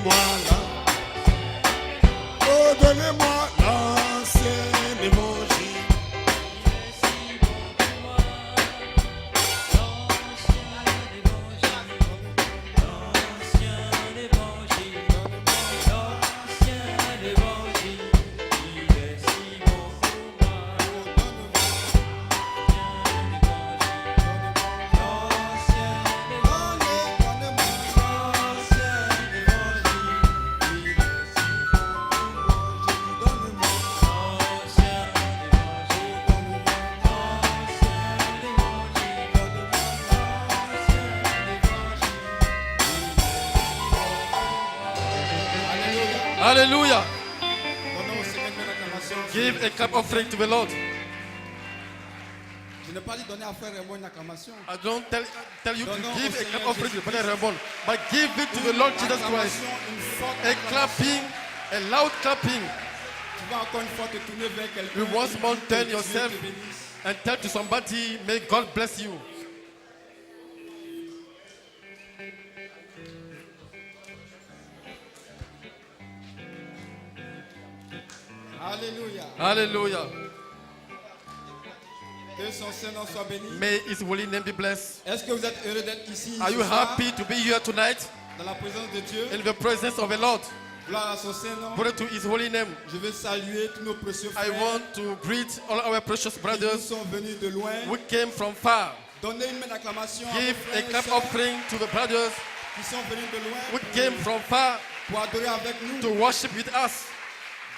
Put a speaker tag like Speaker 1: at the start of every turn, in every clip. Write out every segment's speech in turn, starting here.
Speaker 1: donnez-moi là. Oh, donnez-moi l'ancien évangile.
Speaker 2: Hallelujah.
Speaker 1: Donnons au Seigneur une acclamation.
Speaker 2: Give a clap offering to the Lord.
Speaker 1: Je n'ai pas dit donner à Frère Raymond une acclamation.
Speaker 2: I don't tell you to
Speaker 1: Donnons
Speaker 2: give
Speaker 1: au
Speaker 2: a
Speaker 1: Seigneur
Speaker 2: clap offering to
Speaker 1: Jésus-Christ.
Speaker 2: Brother Ramon, but give it to the Lord Jesus Christ.
Speaker 1: Acclamation, une forte
Speaker 2: A
Speaker 1: acclamation.
Speaker 2: clapping, a loud clapping.
Speaker 1: Tu vas encore une fois te tourner vers quelqu'un.
Speaker 2: You once more
Speaker 1: et
Speaker 2: turn
Speaker 1: que Dieu
Speaker 2: yourself
Speaker 1: te bénisse.
Speaker 2: and tell to somebody, may God bless you.
Speaker 1: Alléluia.
Speaker 2: Hallelujah.
Speaker 1: Que son Saint-Nom soit béni.
Speaker 2: May His holy name be blessed.
Speaker 1: Est-ce que vous êtes heureux d'être ici
Speaker 2: Are
Speaker 1: ce
Speaker 2: you
Speaker 1: soir,
Speaker 2: happy to be here tonight
Speaker 1: dans la présence de Dieu?
Speaker 2: in the presence of the Lord?
Speaker 1: Gloire à son Saint-Nom.
Speaker 2: Pray to His holy name.
Speaker 1: Je veux saluer tous nos précieux
Speaker 2: I
Speaker 1: frères
Speaker 2: want to greet all our precious
Speaker 1: qui nous
Speaker 2: brothers
Speaker 1: sont venus de loin.
Speaker 2: who came from far.
Speaker 1: Donnez une main d'acclamation à
Speaker 2: Give
Speaker 1: vos
Speaker 2: a
Speaker 1: frères et
Speaker 2: clap
Speaker 1: sœurs
Speaker 2: offering to the brothers
Speaker 1: qui sont venus de loin
Speaker 2: who came from far
Speaker 1: pour adorer avec nous.
Speaker 2: to worship with us.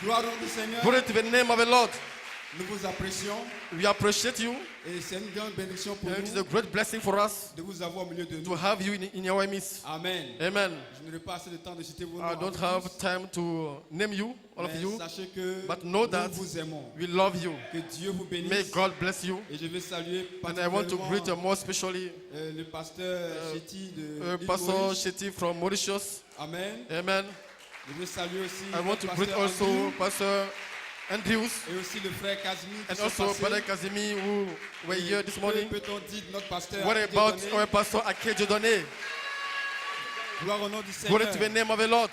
Speaker 1: Gloire au nom du Seigneur.
Speaker 2: Glory to the name of the Lord.
Speaker 1: Nous vous apprécions
Speaker 2: We appreciate you.
Speaker 1: et c'est une grande bénédiction pour
Speaker 2: And it is
Speaker 1: nous
Speaker 2: a great blessing for us
Speaker 1: de vous avoir au milieu de
Speaker 2: to
Speaker 1: nous.
Speaker 2: have you in our midst.
Speaker 1: Amen.
Speaker 2: Amen.
Speaker 1: Je n'aurai pas assez de temps de citer vos noms.
Speaker 2: I
Speaker 1: à
Speaker 2: don't
Speaker 1: vous
Speaker 2: have
Speaker 1: tous,
Speaker 2: time to name you, all of
Speaker 1: mais
Speaker 2: you,
Speaker 1: sachez que
Speaker 2: but know
Speaker 1: nous
Speaker 2: that
Speaker 1: vous aimons.
Speaker 2: we love you.
Speaker 1: Que Dieu vous bénisse.
Speaker 2: May God bless you.
Speaker 1: Et je vais saluer
Speaker 2: And I want to greet
Speaker 1: particulièrement
Speaker 2: more especially
Speaker 1: le pasteur Chetty de l'île
Speaker 2: Pastor
Speaker 1: Maurice.
Speaker 2: Shetty from Mauritius.
Speaker 1: Amen.
Speaker 2: Amen.
Speaker 1: Je vais saluer aussi
Speaker 2: I want to
Speaker 1: le
Speaker 2: greet
Speaker 1: pasteur
Speaker 2: also
Speaker 1: Andrew
Speaker 2: Pastor Andrews
Speaker 1: et aussi le frère Casimir qui
Speaker 2: and
Speaker 1: sont
Speaker 2: also
Speaker 1: passés.
Speaker 2: Brother Kazimi who were here this morning.
Speaker 1: Que peut-on dire de notre pasteur
Speaker 2: What
Speaker 1: Dieu
Speaker 2: about
Speaker 1: donné?
Speaker 2: our Pastor Akejo Done?
Speaker 1: Gloire au nom du
Speaker 2: Glory
Speaker 1: Seigneur.
Speaker 2: to the name of the Lord.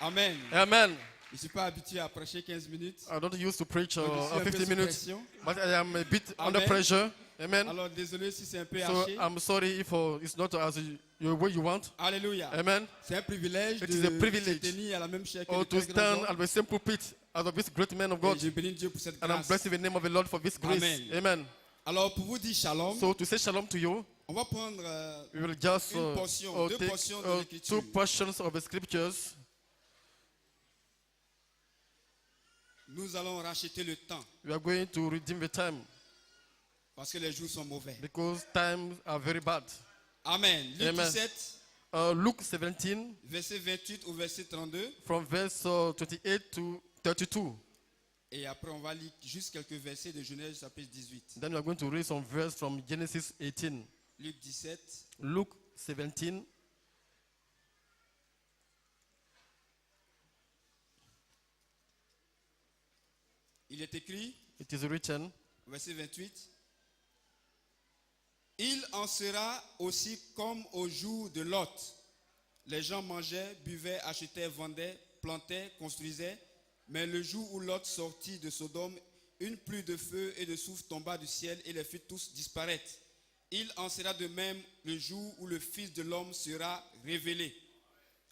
Speaker 1: Amen.
Speaker 2: Amen.
Speaker 1: Je ne suis pas habitué à prêcher 15 minutes.
Speaker 2: I don't used to preach
Speaker 1: Donc, je suis un peu
Speaker 2: 50
Speaker 1: sous
Speaker 2: minutes,
Speaker 1: pression.
Speaker 2: but I am a bit under
Speaker 1: Amen.
Speaker 2: pressure. Amen.
Speaker 1: Alors désolé si c'est un peu
Speaker 2: So
Speaker 1: haché.
Speaker 2: I'm sorry if it's not as the way you want.
Speaker 1: Alléluia.
Speaker 2: Amen.
Speaker 1: C'est un privilège
Speaker 2: It
Speaker 1: de
Speaker 2: is a privilege
Speaker 1: se tenir à la même chair que
Speaker 2: Or
Speaker 1: les
Speaker 2: to
Speaker 1: très grands
Speaker 2: stand
Speaker 1: hommes.
Speaker 2: at the same pulpit as of this great man of
Speaker 1: Et
Speaker 2: God.
Speaker 1: je bénis Dieu pour cette
Speaker 2: And I'm
Speaker 1: grâce.
Speaker 2: blessing the name of the Lord for this grace.
Speaker 1: Amen.
Speaker 2: Amen.
Speaker 1: Alors pour vous dire shalom,
Speaker 2: So to say shalom to you,
Speaker 1: on va prendre
Speaker 2: we will just
Speaker 1: Une portion, deux
Speaker 2: take
Speaker 1: portions de l'Écriture.
Speaker 2: 2 portions of the scriptures.
Speaker 1: nous allons racheter le temps
Speaker 2: We are going to redeem the time
Speaker 1: parce que les jours sont mauvais.
Speaker 2: because times are very bad.
Speaker 1: Amen. Luc
Speaker 2: Amen.
Speaker 1: 17,
Speaker 2: Luke 17,
Speaker 1: verset 28 au verset 32.
Speaker 2: from verse 28 to 32.
Speaker 1: Et après, on va lire juste quelques versets de Genèse chapitre 18.
Speaker 2: Then we are going to read some verse from Genesis 18.
Speaker 1: Luc 17,
Speaker 2: Luke 17.
Speaker 1: il est écrit,
Speaker 2: It is written,
Speaker 1: verset 28. Il en sera aussi comme au jour de Lot. Les gens mangeaient, buvaient, achetaient, vendaient, plantaient, construisaient. Mais le jour où Lot sortit de Sodome, une pluie de feu et de soufre tomba du ciel et les fit tous disparaître. Il en sera de même le jour où le Fils de l'homme sera révélé.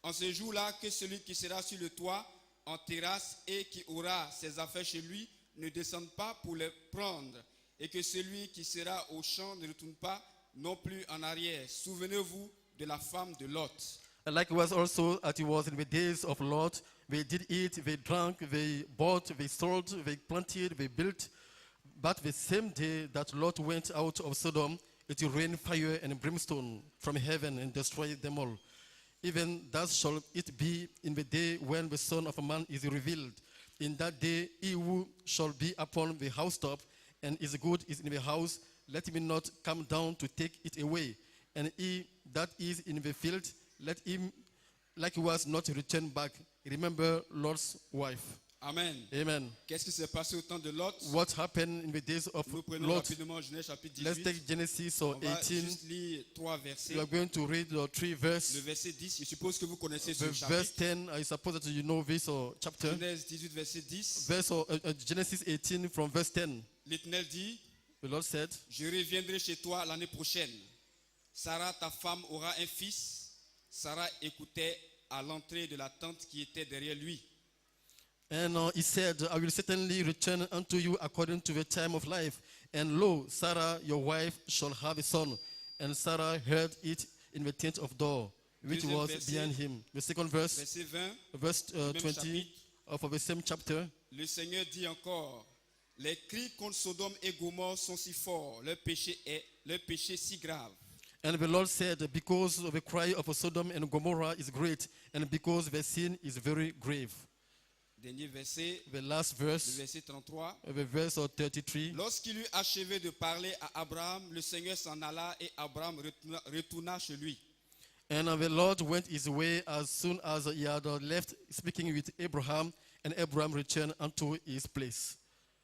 Speaker 1: En ce jour-là, que celui qui sera sur le toit, en terrasse, et qui aura ses affaires chez lui, ne descende pas pour les prendre. Et que celui qui sera au champ ne retourne pas non plus en arrière. Souvenez-vous de la femme de Lot.
Speaker 2: and likewise also as it was in the days of Lot, they did eat, they drank, they bought, they sold, they planted, they built. But the same day that Lot went out of Sodom, it rained fire and brimstone from heaven and destroyed them all. Even thus shall it be in the day when the Son of Man is revealed. In that day he who shall be upon the housetop, and his good is in the house, let him not come down to take it away. And he that is in the field, let him likewise not return back. Remember Lot's wife.
Speaker 1: Amen.
Speaker 2: Amen.
Speaker 1: Qu'est-ce qui s'est passé au temps de Lot?
Speaker 2: What happened in the days of
Speaker 1: Nous prenons
Speaker 2: Lot?
Speaker 1: rapidement Genèse chapitre
Speaker 2: Let's
Speaker 1: 18.
Speaker 2: take Genesis
Speaker 1: On va
Speaker 2: 18.
Speaker 1: juste lire 3 versets.
Speaker 2: We are going to read the 3
Speaker 1: Le
Speaker 2: verses.
Speaker 1: verset 10, je suppose que vous connaissez ce
Speaker 2: Verse
Speaker 1: chapitre.
Speaker 2: 10, I suppose that you know this chapter.
Speaker 1: Genèse 18, verset 10.
Speaker 2: Genesis 18 from verse 10.
Speaker 1: L'Éternel dit,
Speaker 2: The Lord said,
Speaker 1: je reviendrai chez toi l'année prochaine. Sarah, ta femme, aura un fils. Sarah écoutait à l'entrée de la tente qui était derrière lui.
Speaker 2: and he said, I will certainly return unto you according to the time of life. And lo, Sarah, your wife, shall have a son. And Sarah heard it in the tent of door, which
Speaker 1: Deuxième
Speaker 2: was
Speaker 1: verset.
Speaker 2: behind him. The second verse,
Speaker 1: Verset 20.
Speaker 2: verse
Speaker 1: même
Speaker 2: 20
Speaker 1: chapitre.
Speaker 2: of the same chapter.
Speaker 1: Le Seigneur dit encore, les cris contre Sodome et Gomorrhe sont si forts, leur péché si grave.
Speaker 2: And the Lord said, because the cry of Sodom and Gomorrah is great, and because the sin is very grave.
Speaker 1: Dernier verset,
Speaker 2: The last
Speaker 1: le
Speaker 2: verse,
Speaker 1: verset 33.
Speaker 2: the verse of 33.
Speaker 1: Lorsqu'il eut achevé de parler à Abraham, le Seigneur s'en alla et Abraham retourna chez lui.
Speaker 2: And the Lord went his way as soon as he had left speaking with Abraham, and Abraham returned unto his place.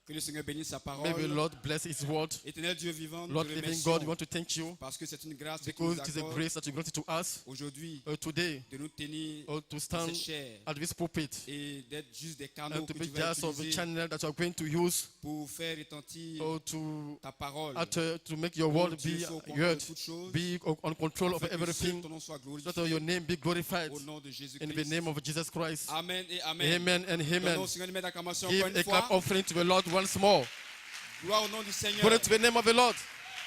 Speaker 1: Que le Seigneur bénisse sa
Speaker 2: May the
Speaker 1: parole.
Speaker 2: Lord bless his word.
Speaker 1: Éternel Dieu vivant, nous
Speaker 2: Lord
Speaker 1: te
Speaker 2: living
Speaker 1: remercions
Speaker 2: God, we want to thank you
Speaker 1: parce que c'est une grâce que tu
Speaker 2: because
Speaker 1: nous
Speaker 2: it is a
Speaker 1: accordes
Speaker 2: grace that you granted to us
Speaker 1: aujourd'hui
Speaker 2: today
Speaker 1: de nous tenir
Speaker 2: to stand
Speaker 1: cette chair
Speaker 2: at this pulpit
Speaker 1: et d'être juste des canaux
Speaker 2: and to
Speaker 1: que
Speaker 2: be
Speaker 1: tu vas
Speaker 2: just of the
Speaker 1: utiliser
Speaker 2: channel that you are going to use
Speaker 1: pour faire retentir
Speaker 2: to
Speaker 1: ta parole.
Speaker 2: to make your word
Speaker 1: Dieu
Speaker 2: be
Speaker 1: soit au contrôle
Speaker 2: heard,
Speaker 1: de toutes choses,
Speaker 2: be on control of
Speaker 1: afin que seul
Speaker 2: everything,
Speaker 1: ton nom soit
Speaker 2: so
Speaker 1: glorifié
Speaker 2: that your name be glorified
Speaker 1: au nom de
Speaker 2: in the
Speaker 1: Jésus-Christ.
Speaker 2: name of Jesus Christ.
Speaker 1: Amen et amen.
Speaker 2: Amen and
Speaker 1: Donnons
Speaker 2: amen.
Speaker 1: au Seigneur une acclamation
Speaker 2: Give
Speaker 1: encore
Speaker 2: a
Speaker 1: une
Speaker 2: clap
Speaker 1: fois.
Speaker 2: offering to the Lord once more.
Speaker 1: Gloire au nom du Seigneur.
Speaker 2: Glory to the name of the Lord.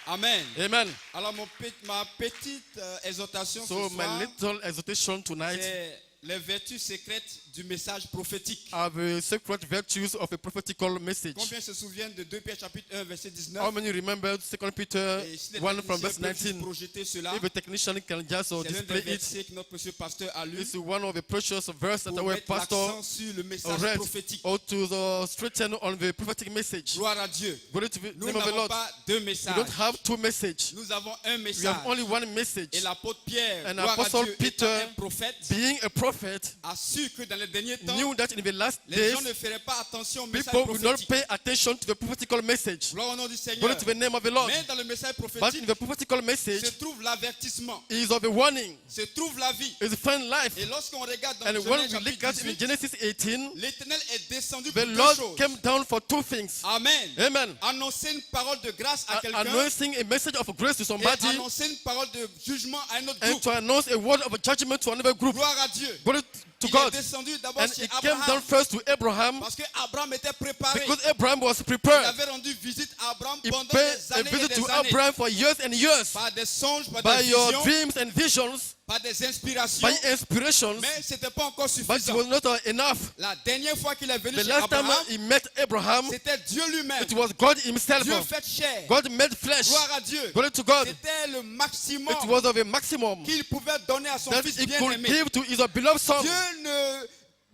Speaker 1: Amen.
Speaker 2: Amen.
Speaker 1: Alors ma petite exhortation
Speaker 2: So
Speaker 1: ce
Speaker 2: my
Speaker 1: soir,
Speaker 2: little exhortation tonight
Speaker 1: c'est les vertus secrètes du message prophétique.
Speaker 2: are the secret virtues of a prophetical message.
Speaker 1: Combien se souviennent de 2 Pierre chapitre 1 verset 19?
Speaker 2: How many remember 2 Peter
Speaker 1: Et si les
Speaker 2: 1 from verse
Speaker 1: techniciens peuvent
Speaker 2: 19?
Speaker 1: projeter cela,
Speaker 2: If the technician can just
Speaker 1: c'est l'un des
Speaker 2: display it,
Speaker 1: versets que notre précieux pasteur a lu
Speaker 2: it's one of the precious verses that
Speaker 1: pour
Speaker 2: our
Speaker 1: mettre
Speaker 2: pastor
Speaker 1: l'accent sur le message
Speaker 2: read,
Speaker 1: prophétique.
Speaker 2: or to straighten on the prophetic message.
Speaker 1: Gloire à Dieu.
Speaker 2: Glory to the
Speaker 1: Nous
Speaker 2: name of the
Speaker 1: n'avons
Speaker 2: Lord.
Speaker 1: pas deux
Speaker 2: We
Speaker 1: messages.
Speaker 2: don't have two messages.
Speaker 1: Nous avons un
Speaker 2: We
Speaker 1: message.
Speaker 2: have only one message.
Speaker 1: Et l'apôtre Pierre,
Speaker 2: And
Speaker 1: gloire à
Speaker 2: Apostle
Speaker 1: Dieu,
Speaker 2: Peter,
Speaker 1: étant un prophète,
Speaker 2: Being a prophet,
Speaker 1: a su que dans les derniers temps,
Speaker 2: knew that in the last
Speaker 1: les
Speaker 2: days,
Speaker 1: gens ne feraient pas attention au message
Speaker 2: people will not
Speaker 1: prophétique.
Speaker 2: pay attention to the prophetical message.
Speaker 1: Gloire au nom du Seigneur.
Speaker 2: Glory to the name of the Lord.
Speaker 1: Mais dans le message
Speaker 2: But in
Speaker 1: prophétique,
Speaker 2: the prophetical message
Speaker 1: se trouve l'avertissement,
Speaker 2: is of a warning,
Speaker 1: se trouve la vie.
Speaker 2: is find life.
Speaker 1: Et lorsqu'on regarde dans
Speaker 2: And
Speaker 1: Genèse
Speaker 2: when we
Speaker 1: chapitre
Speaker 2: look at in
Speaker 1: 18,
Speaker 2: Genesis 18,
Speaker 1: l'Éternel est descendu
Speaker 2: the
Speaker 1: pour deux
Speaker 2: Lord
Speaker 1: choses.
Speaker 2: came down for two things.
Speaker 1: Amen.
Speaker 2: Amen.
Speaker 1: Annoncer une parole de grâce à quelqu'un
Speaker 2: Announcing a message of grace to
Speaker 1: et
Speaker 2: somebody,
Speaker 1: annoncer une parole de jugement à un autre
Speaker 2: and
Speaker 1: groupe.
Speaker 2: to announce a word of judgment to another group.
Speaker 1: Gloire à Dieu.
Speaker 2: Glory to
Speaker 1: Il
Speaker 2: God.
Speaker 1: est descendu d'abord
Speaker 2: And
Speaker 1: chez
Speaker 2: it came down
Speaker 1: Abraham
Speaker 2: first to Abraham
Speaker 1: parce que Abraham était préparé.
Speaker 2: because Abraham was
Speaker 1: Il
Speaker 2: prepared.
Speaker 1: avait rendu visite à Abraham
Speaker 2: He
Speaker 1: pendant
Speaker 2: paid
Speaker 1: des
Speaker 2: a
Speaker 1: années et
Speaker 2: visit
Speaker 1: des
Speaker 2: to
Speaker 1: années.
Speaker 2: Abraham for years and years
Speaker 1: Par des songes, par
Speaker 2: by
Speaker 1: des
Speaker 2: your
Speaker 1: visions,
Speaker 2: dreams and visions,
Speaker 1: par des inspirations.
Speaker 2: by inspirations,
Speaker 1: Mais ce n'était pas encore
Speaker 2: but it
Speaker 1: suffisant.
Speaker 2: was not enough.
Speaker 1: La dernière fois qu'il est venu
Speaker 2: The
Speaker 1: chez
Speaker 2: last time
Speaker 1: Abraham,
Speaker 2: he met Abraham,
Speaker 1: c'était Dieu lui-même.
Speaker 2: it was God himself.
Speaker 1: Dieu fait chair.
Speaker 2: God made flesh.
Speaker 1: Gloire à Dieu.
Speaker 2: Glory to God.
Speaker 1: C'était le maximum
Speaker 2: It was of a maximum
Speaker 1: qu'il pouvait donner à son
Speaker 2: that
Speaker 1: fils
Speaker 2: he could
Speaker 1: bien-aimé.
Speaker 2: give to his beloved son.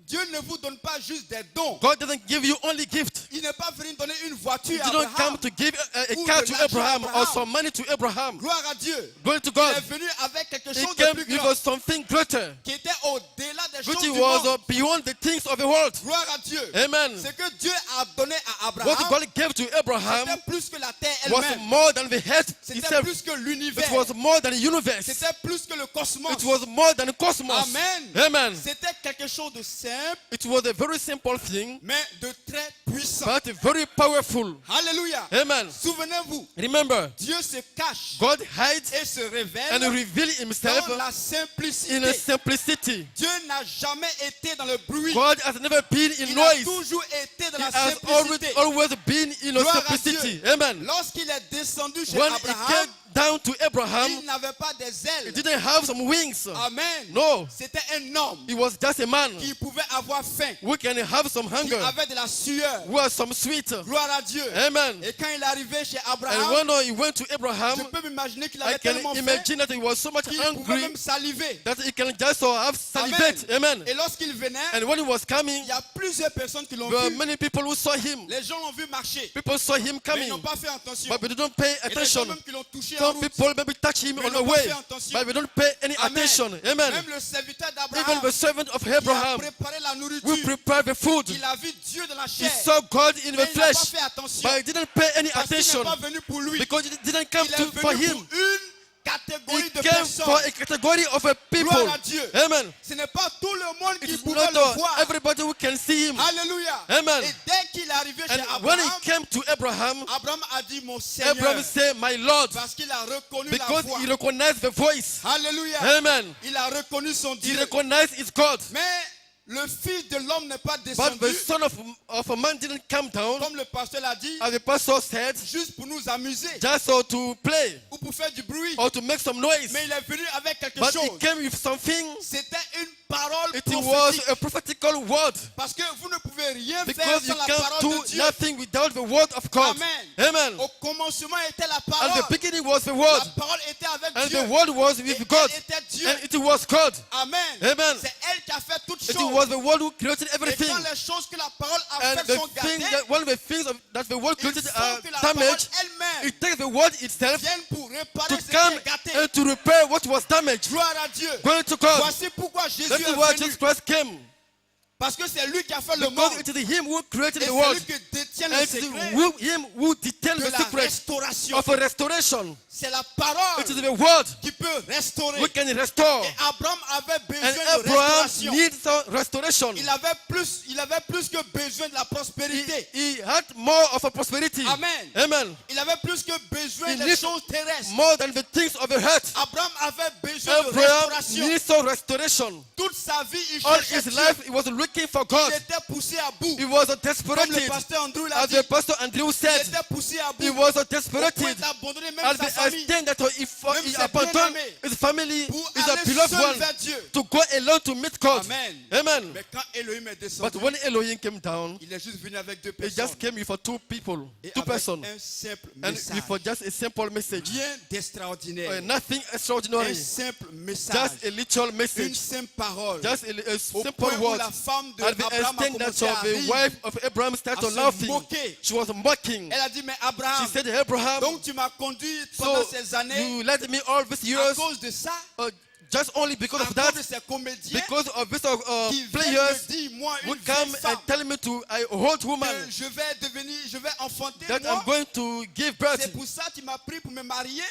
Speaker 1: Dieu ne vous donne pas juste des dons.
Speaker 2: God doesn't give you only gift.
Speaker 1: Il n'est pas venu donner une voiture
Speaker 2: He
Speaker 1: à
Speaker 2: didn't
Speaker 1: Abraham.
Speaker 2: come to give a
Speaker 1: Ou
Speaker 2: car
Speaker 1: de
Speaker 2: to
Speaker 1: l'argent à
Speaker 2: Abraham or
Speaker 1: Abraham.
Speaker 2: some money to Abraham.
Speaker 1: Gloire à Dieu.
Speaker 2: Glory to
Speaker 1: Il
Speaker 2: God.
Speaker 1: est venu avec quelque
Speaker 2: He
Speaker 1: chose de
Speaker 2: came
Speaker 1: plus
Speaker 2: with
Speaker 1: grand,
Speaker 2: something greater,
Speaker 1: qui était au-delà des
Speaker 2: which
Speaker 1: choses du
Speaker 2: was
Speaker 1: monde.
Speaker 2: beyond the things of the world.
Speaker 1: Gloire à Dieu.
Speaker 2: Amen.
Speaker 1: Ce que Dieu a donné à
Speaker 2: What
Speaker 1: Abraham,
Speaker 2: God gave to Abraham
Speaker 1: c'était plus que la terre
Speaker 2: was
Speaker 1: elle-même.
Speaker 2: more than the earth
Speaker 1: C'était
Speaker 2: itself.
Speaker 1: plus que
Speaker 2: It
Speaker 1: l'univers.
Speaker 2: was more than the universe.
Speaker 1: C'était plus que le cosmos.
Speaker 2: It was more than the cosmos.
Speaker 1: Amen.
Speaker 2: Amen.
Speaker 1: C'était quelque chose de simple,
Speaker 2: It was a very simple thing,
Speaker 1: mais de très puissant.
Speaker 2: but very powerful.
Speaker 1: Alléluia.
Speaker 2: Amen.
Speaker 1: Souvenez-vous,
Speaker 2: Remember,
Speaker 1: Dieu se cache
Speaker 2: God hides
Speaker 1: et se
Speaker 2: and
Speaker 1: révèle
Speaker 2: reveals himself
Speaker 1: dans la
Speaker 2: in
Speaker 1: simplicité.
Speaker 2: a simplicity.
Speaker 1: Dieu n'a jamais été dans le bruit.
Speaker 2: God has never been in
Speaker 1: Il a
Speaker 2: noise.
Speaker 1: toujours été dans
Speaker 2: He
Speaker 1: la
Speaker 2: has
Speaker 1: simplicité.
Speaker 2: always been in a
Speaker 1: Gloire à
Speaker 2: simplicity.
Speaker 1: Dieu.
Speaker 2: Amen.
Speaker 1: Lorsqu'il est descendu chez
Speaker 2: When he
Speaker 1: Abraham,
Speaker 2: came down to Abraham,
Speaker 1: il n'avait pas des
Speaker 2: he
Speaker 1: ailes.
Speaker 2: didn't have some wings.
Speaker 1: Amen.
Speaker 2: No,
Speaker 1: C'était un homme
Speaker 2: he was just a man
Speaker 1: qui pouvait avoir faim,
Speaker 2: who can have some
Speaker 1: qui
Speaker 2: hunger,
Speaker 1: avait de la sueur.
Speaker 2: who has some sweet.
Speaker 1: Gloire à Dieu.
Speaker 2: Amen.
Speaker 1: Et quand il est arrivé chez
Speaker 2: And
Speaker 1: Abraham,
Speaker 2: when he went to Abraham,
Speaker 1: je peux m'imaginer qu'il
Speaker 2: I
Speaker 1: avait
Speaker 2: can
Speaker 1: tellement faim
Speaker 2: imagine that he was so much
Speaker 1: qu'il pouvait
Speaker 2: hungry
Speaker 1: même saliver.
Speaker 2: that he can just have salivate. Amen.
Speaker 1: Et lorsqu'il venait,
Speaker 2: And when he was coming,
Speaker 1: il y a plusieurs personnes qui l'ont
Speaker 2: there were
Speaker 1: vu.
Speaker 2: many people who saw him.
Speaker 1: Les gens l'ont vu marcher,
Speaker 2: People saw him
Speaker 1: mais ils
Speaker 2: coming,
Speaker 1: n'ont pas fait attention.
Speaker 2: but they didn't pay
Speaker 1: Et les gens
Speaker 2: attention.
Speaker 1: même qui l'ont touché en
Speaker 2: Some
Speaker 1: route.
Speaker 2: people maybe touch him
Speaker 1: Mais
Speaker 2: on
Speaker 1: ils
Speaker 2: the
Speaker 1: n'ont pas
Speaker 2: way,
Speaker 1: fait attention.
Speaker 2: but we don't pay any
Speaker 1: Amen.
Speaker 2: attention. Amen.
Speaker 1: Même le serviteur
Speaker 2: Even
Speaker 1: d'Abraham
Speaker 2: the servant of
Speaker 1: qui a
Speaker 2: Abraham
Speaker 1: préparé la
Speaker 2: who
Speaker 1: nourriture,
Speaker 2: prepared the food,
Speaker 1: il a vu Dieu dans la
Speaker 2: he
Speaker 1: chair.
Speaker 2: saw God in
Speaker 1: Mais
Speaker 2: the
Speaker 1: il n'a pas
Speaker 2: flesh,
Speaker 1: fait attention.
Speaker 2: but he didn't pay any
Speaker 1: Parce qu'il
Speaker 2: attention
Speaker 1: n'est pas venu pour lui.
Speaker 2: because it didn't come
Speaker 1: Il est venu
Speaker 2: for him.
Speaker 1: pour une catégorie
Speaker 2: He
Speaker 1: de
Speaker 2: came
Speaker 1: personnes.
Speaker 2: for a category of a people.
Speaker 1: Gloire à Dieu.
Speaker 2: Amen.
Speaker 1: Ce n'est pas tout le monde
Speaker 2: It
Speaker 1: qui
Speaker 2: is
Speaker 1: pouvait
Speaker 2: not
Speaker 1: le voir.
Speaker 2: everybody who can see him.
Speaker 1: Alléluia.
Speaker 2: Amen.
Speaker 1: Et dès qu'il est arrivé chez
Speaker 2: And when he
Speaker 1: Abraham,
Speaker 2: came to Abraham,
Speaker 1: Abraham a dit mon Seigneur.
Speaker 2: Abraham said, "My Lord,"
Speaker 1: Parce qu'il a reconnu la
Speaker 2: because
Speaker 1: voix.
Speaker 2: he recognized the voice.
Speaker 1: Alléluia.
Speaker 2: Amen.
Speaker 1: Il a reconnu son
Speaker 2: He
Speaker 1: Dieu.
Speaker 2: recognized his God.
Speaker 1: Mais le Fils de l'homme n'est pas
Speaker 2: But
Speaker 1: descendu,
Speaker 2: the Son of a Man didn't come down,
Speaker 1: comme le pasteur l'a dit,
Speaker 2: as the pastor said,
Speaker 1: juste pour nous amuser
Speaker 2: just so to play
Speaker 1: ou pour faire du bruit.
Speaker 2: or to make some noise.
Speaker 1: Mais il est venu avec quelque
Speaker 2: But he
Speaker 1: chose.
Speaker 2: came with something.
Speaker 1: C'était une parole
Speaker 2: It was
Speaker 1: prophétique.
Speaker 2: a prophetical word.
Speaker 1: Parce que vous ne pouvez rien faire
Speaker 2: Because you
Speaker 1: sans la
Speaker 2: can't
Speaker 1: parole
Speaker 2: do
Speaker 1: de Dieu.
Speaker 2: nothing without the word of God.
Speaker 1: Amen.
Speaker 2: Amen.
Speaker 1: Au commencement était la
Speaker 2: At
Speaker 1: parole.
Speaker 2: the beginning was the
Speaker 1: La
Speaker 2: word,
Speaker 1: parole était avec
Speaker 2: and
Speaker 1: Dieu.
Speaker 2: the word was
Speaker 1: Et
Speaker 2: with God,
Speaker 1: elle était Dieu.
Speaker 2: and it was God.
Speaker 1: Amen.
Speaker 2: Amen.
Speaker 1: C'est elle qui a fait toutes
Speaker 2: It
Speaker 1: choses.
Speaker 2: was the word who created
Speaker 1: Et
Speaker 2: everything.
Speaker 1: quand les choses que la parole a
Speaker 2: And
Speaker 1: faites
Speaker 2: the
Speaker 1: sont
Speaker 2: thing
Speaker 1: gâtées,
Speaker 2: that one of the things that the word
Speaker 1: il
Speaker 2: created
Speaker 1: faut
Speaker 2: are
Speaker 1: que la parole
Speaker 2: damaged,
Speaker 1: elle-même
Speaker 2: it takes the word itself
Speaker 1: vienne pour réparer
Speaker 2: to
Speaker 1: ce qui
Speaker 2: come
Speaker 1: est gâté.
Speaker 2: and to repair what was damaged.
Speaker 1: Gloire à Dieu.
Speaker 2: Glory to God.
Speaker 1: Voici pourquoi Jésus
Speaker 2: That
Speaker 1: est
Speaker 2: is why
Speaker 1: venu.
Speaker 2: Jesus Christ came.
Speaker 1: Parce que c'est lui qui a fait le
Speaker 2: Because
Speaker 1: monde.
Speaker 2: it is him who created
Speaker 1: Et
Speaker 2: the
Speaker 1: c'est
Speaker 2: world.
Speaker 1: lui qui détient
Speaker 2: And
Speaker 1: le
Speaker 2: it is
Speaker 1: secret
Speaker 2: him who details
Speaker 1: de
Speaker 2: the
Speaker 1: la
Speaker 2: secret
Speaker 1: restauration.
Speaker 2: of a restoration.
Speaker 1: C'est la parole
Speaker 2: It is the word
Speaker 1: qui peut restaurer.
Speaker 2: we can restore.
Speaker 1: Et Abraham avait
Speaker 2: And
Speaker 1: besoin de
Speaker 2: Abraham
Speaker 1: restauration.
Speaker 2: needs some restoration.
Speaker 1: Il avait plus que besoin de la prospérité.
Speaker 2: He had more of a prosperity.
Speaker 1: Amen.
Speaker 2: Amen.
Speaker 1: Il avait plus que besoin
Speaker 2: He
Speaker 1: des
Speaker 2: needs
Speaker 1: choses terrestres.
Speaker 2: more than the things of the heart.
Speaker 1: Abraham avait besoin de
Speaker 2: Abraham
Speaker 1: restauration.
Speaker 2: needs some restoration.
Speaker 1: Toute sa vie, il
Speaker 2: All
Speaker 1: cherchait
Speaker 2: his
Speaker 1: Dieu.
Speaker 2: life, he was looking for God.
Speaker 1: Il était poussé à bout.
Speaker 2: He was
Speaker 1: Comme le
Speaker 2: desperate.
Speaker 1: pasteur Andrew l'a
Speaker 2: As
Speaker 1: dit,
Speaker 2: the pastor Andrew
Speaker 1: il
Speaker 2: said,
Speaker 1: était poussé à bout.
Speaker 2: he was
Speaker 1: Au point
Speaker 2: desperate
Speaker 1: d'abandonner même
Speaker 2: at
Speaker 1: sa
Speaker 2: the
Speaker 1: famille
Speaker 2: extent that he
Speaker 1: Même
Speaker 2: he
Speaker 1: ses
Speaker 2: abandoned
Speaker 1: bien-aimés.
Speaker 2: his family,
Speaker 1: pour
Speaker 2: his
Speaker 1: aller
Speaker 2: beloved
Speaker 1: seul
Speaker 2: one,
Speaker 1: vers Dieu.
Speaker 2: to go alone to meet God.
Speaker 1: Amen.
Speaker 2: Amen.
Speaker 1: Mais quand Elohim est descendu,
Speaker 2: But when Elohim came down,
Speaker 1: il est juste venu avec deux
Speaker 2: he
Speaker 1: personnes.
Speaker 2: just came with two people,
Speaker 1: Et
Speaker 2: two
Speaker 1: avec
Speaker 2: persons,
Speaker 1: un simple
Speaker 2: and
Speaker 1: message.
Speaker 2: with just a simple message.
Speaker 1: Rien d'extraordinaire.
Speaker 2: Nothing
Speaker 1: Un
Speaker 2: extraordinary,
Speaker 1: simple message.
Speaker 2: just a little
Speaker 1: Une
Speaker 2: message,
Speaker 1: simple parole.
Speaker 2: just a
Speaker 1: Au
Speaker 2: simple
Speaker 1: point où
Speaker 2: word.
Speaker 1: la femme de
Speaker 2: At the
Speaker 1: Abraham a
Speaker 2: extent that
Speaker 1: commencé à
Speaker 2: the
Speaker 1: rire.
Speaker 2: wife of Abraham started
Speaker 1: À se
Speaker 2: laughing,
Speaker 1: moquer.
Speaker 2: she was mocking.
Speaker 1: Elle a dit, mais
Speaker 2: She
Speaker 1: Abraham,
Speaker 2: said, Abraham,
Speaker 1: donc tu m'as conduit pendant
Speaker 2: so
Speaker 1: ces années
Speaker 2: you led me all these
Speaker 1: à
Speaker 2: years
Speaker 1: cause de ça,
Speaker 2: just only because
Speaker 1: à
Speaker 2: of that,
Speaker 1: cause de ces comédiens
Speaker 2: because of these
Speaker 1: qui viennent
Speaker 2: players
Speaker 1: me dire, moi,
Speaker 2: who
Speaker 1: une
Speaker 2: come
Speaker 1: vieille
Speaker 2: and
Speaker 1: femme,
Speaker 2: tell me to a old woman
Speaker 1: que je vais enfanter
Speaker 2: that
Speaker 1: moi.
Speaker 2: I'm going to give birth.
Speaker 1: C'est pour ça que tu m'as pris pour me marier.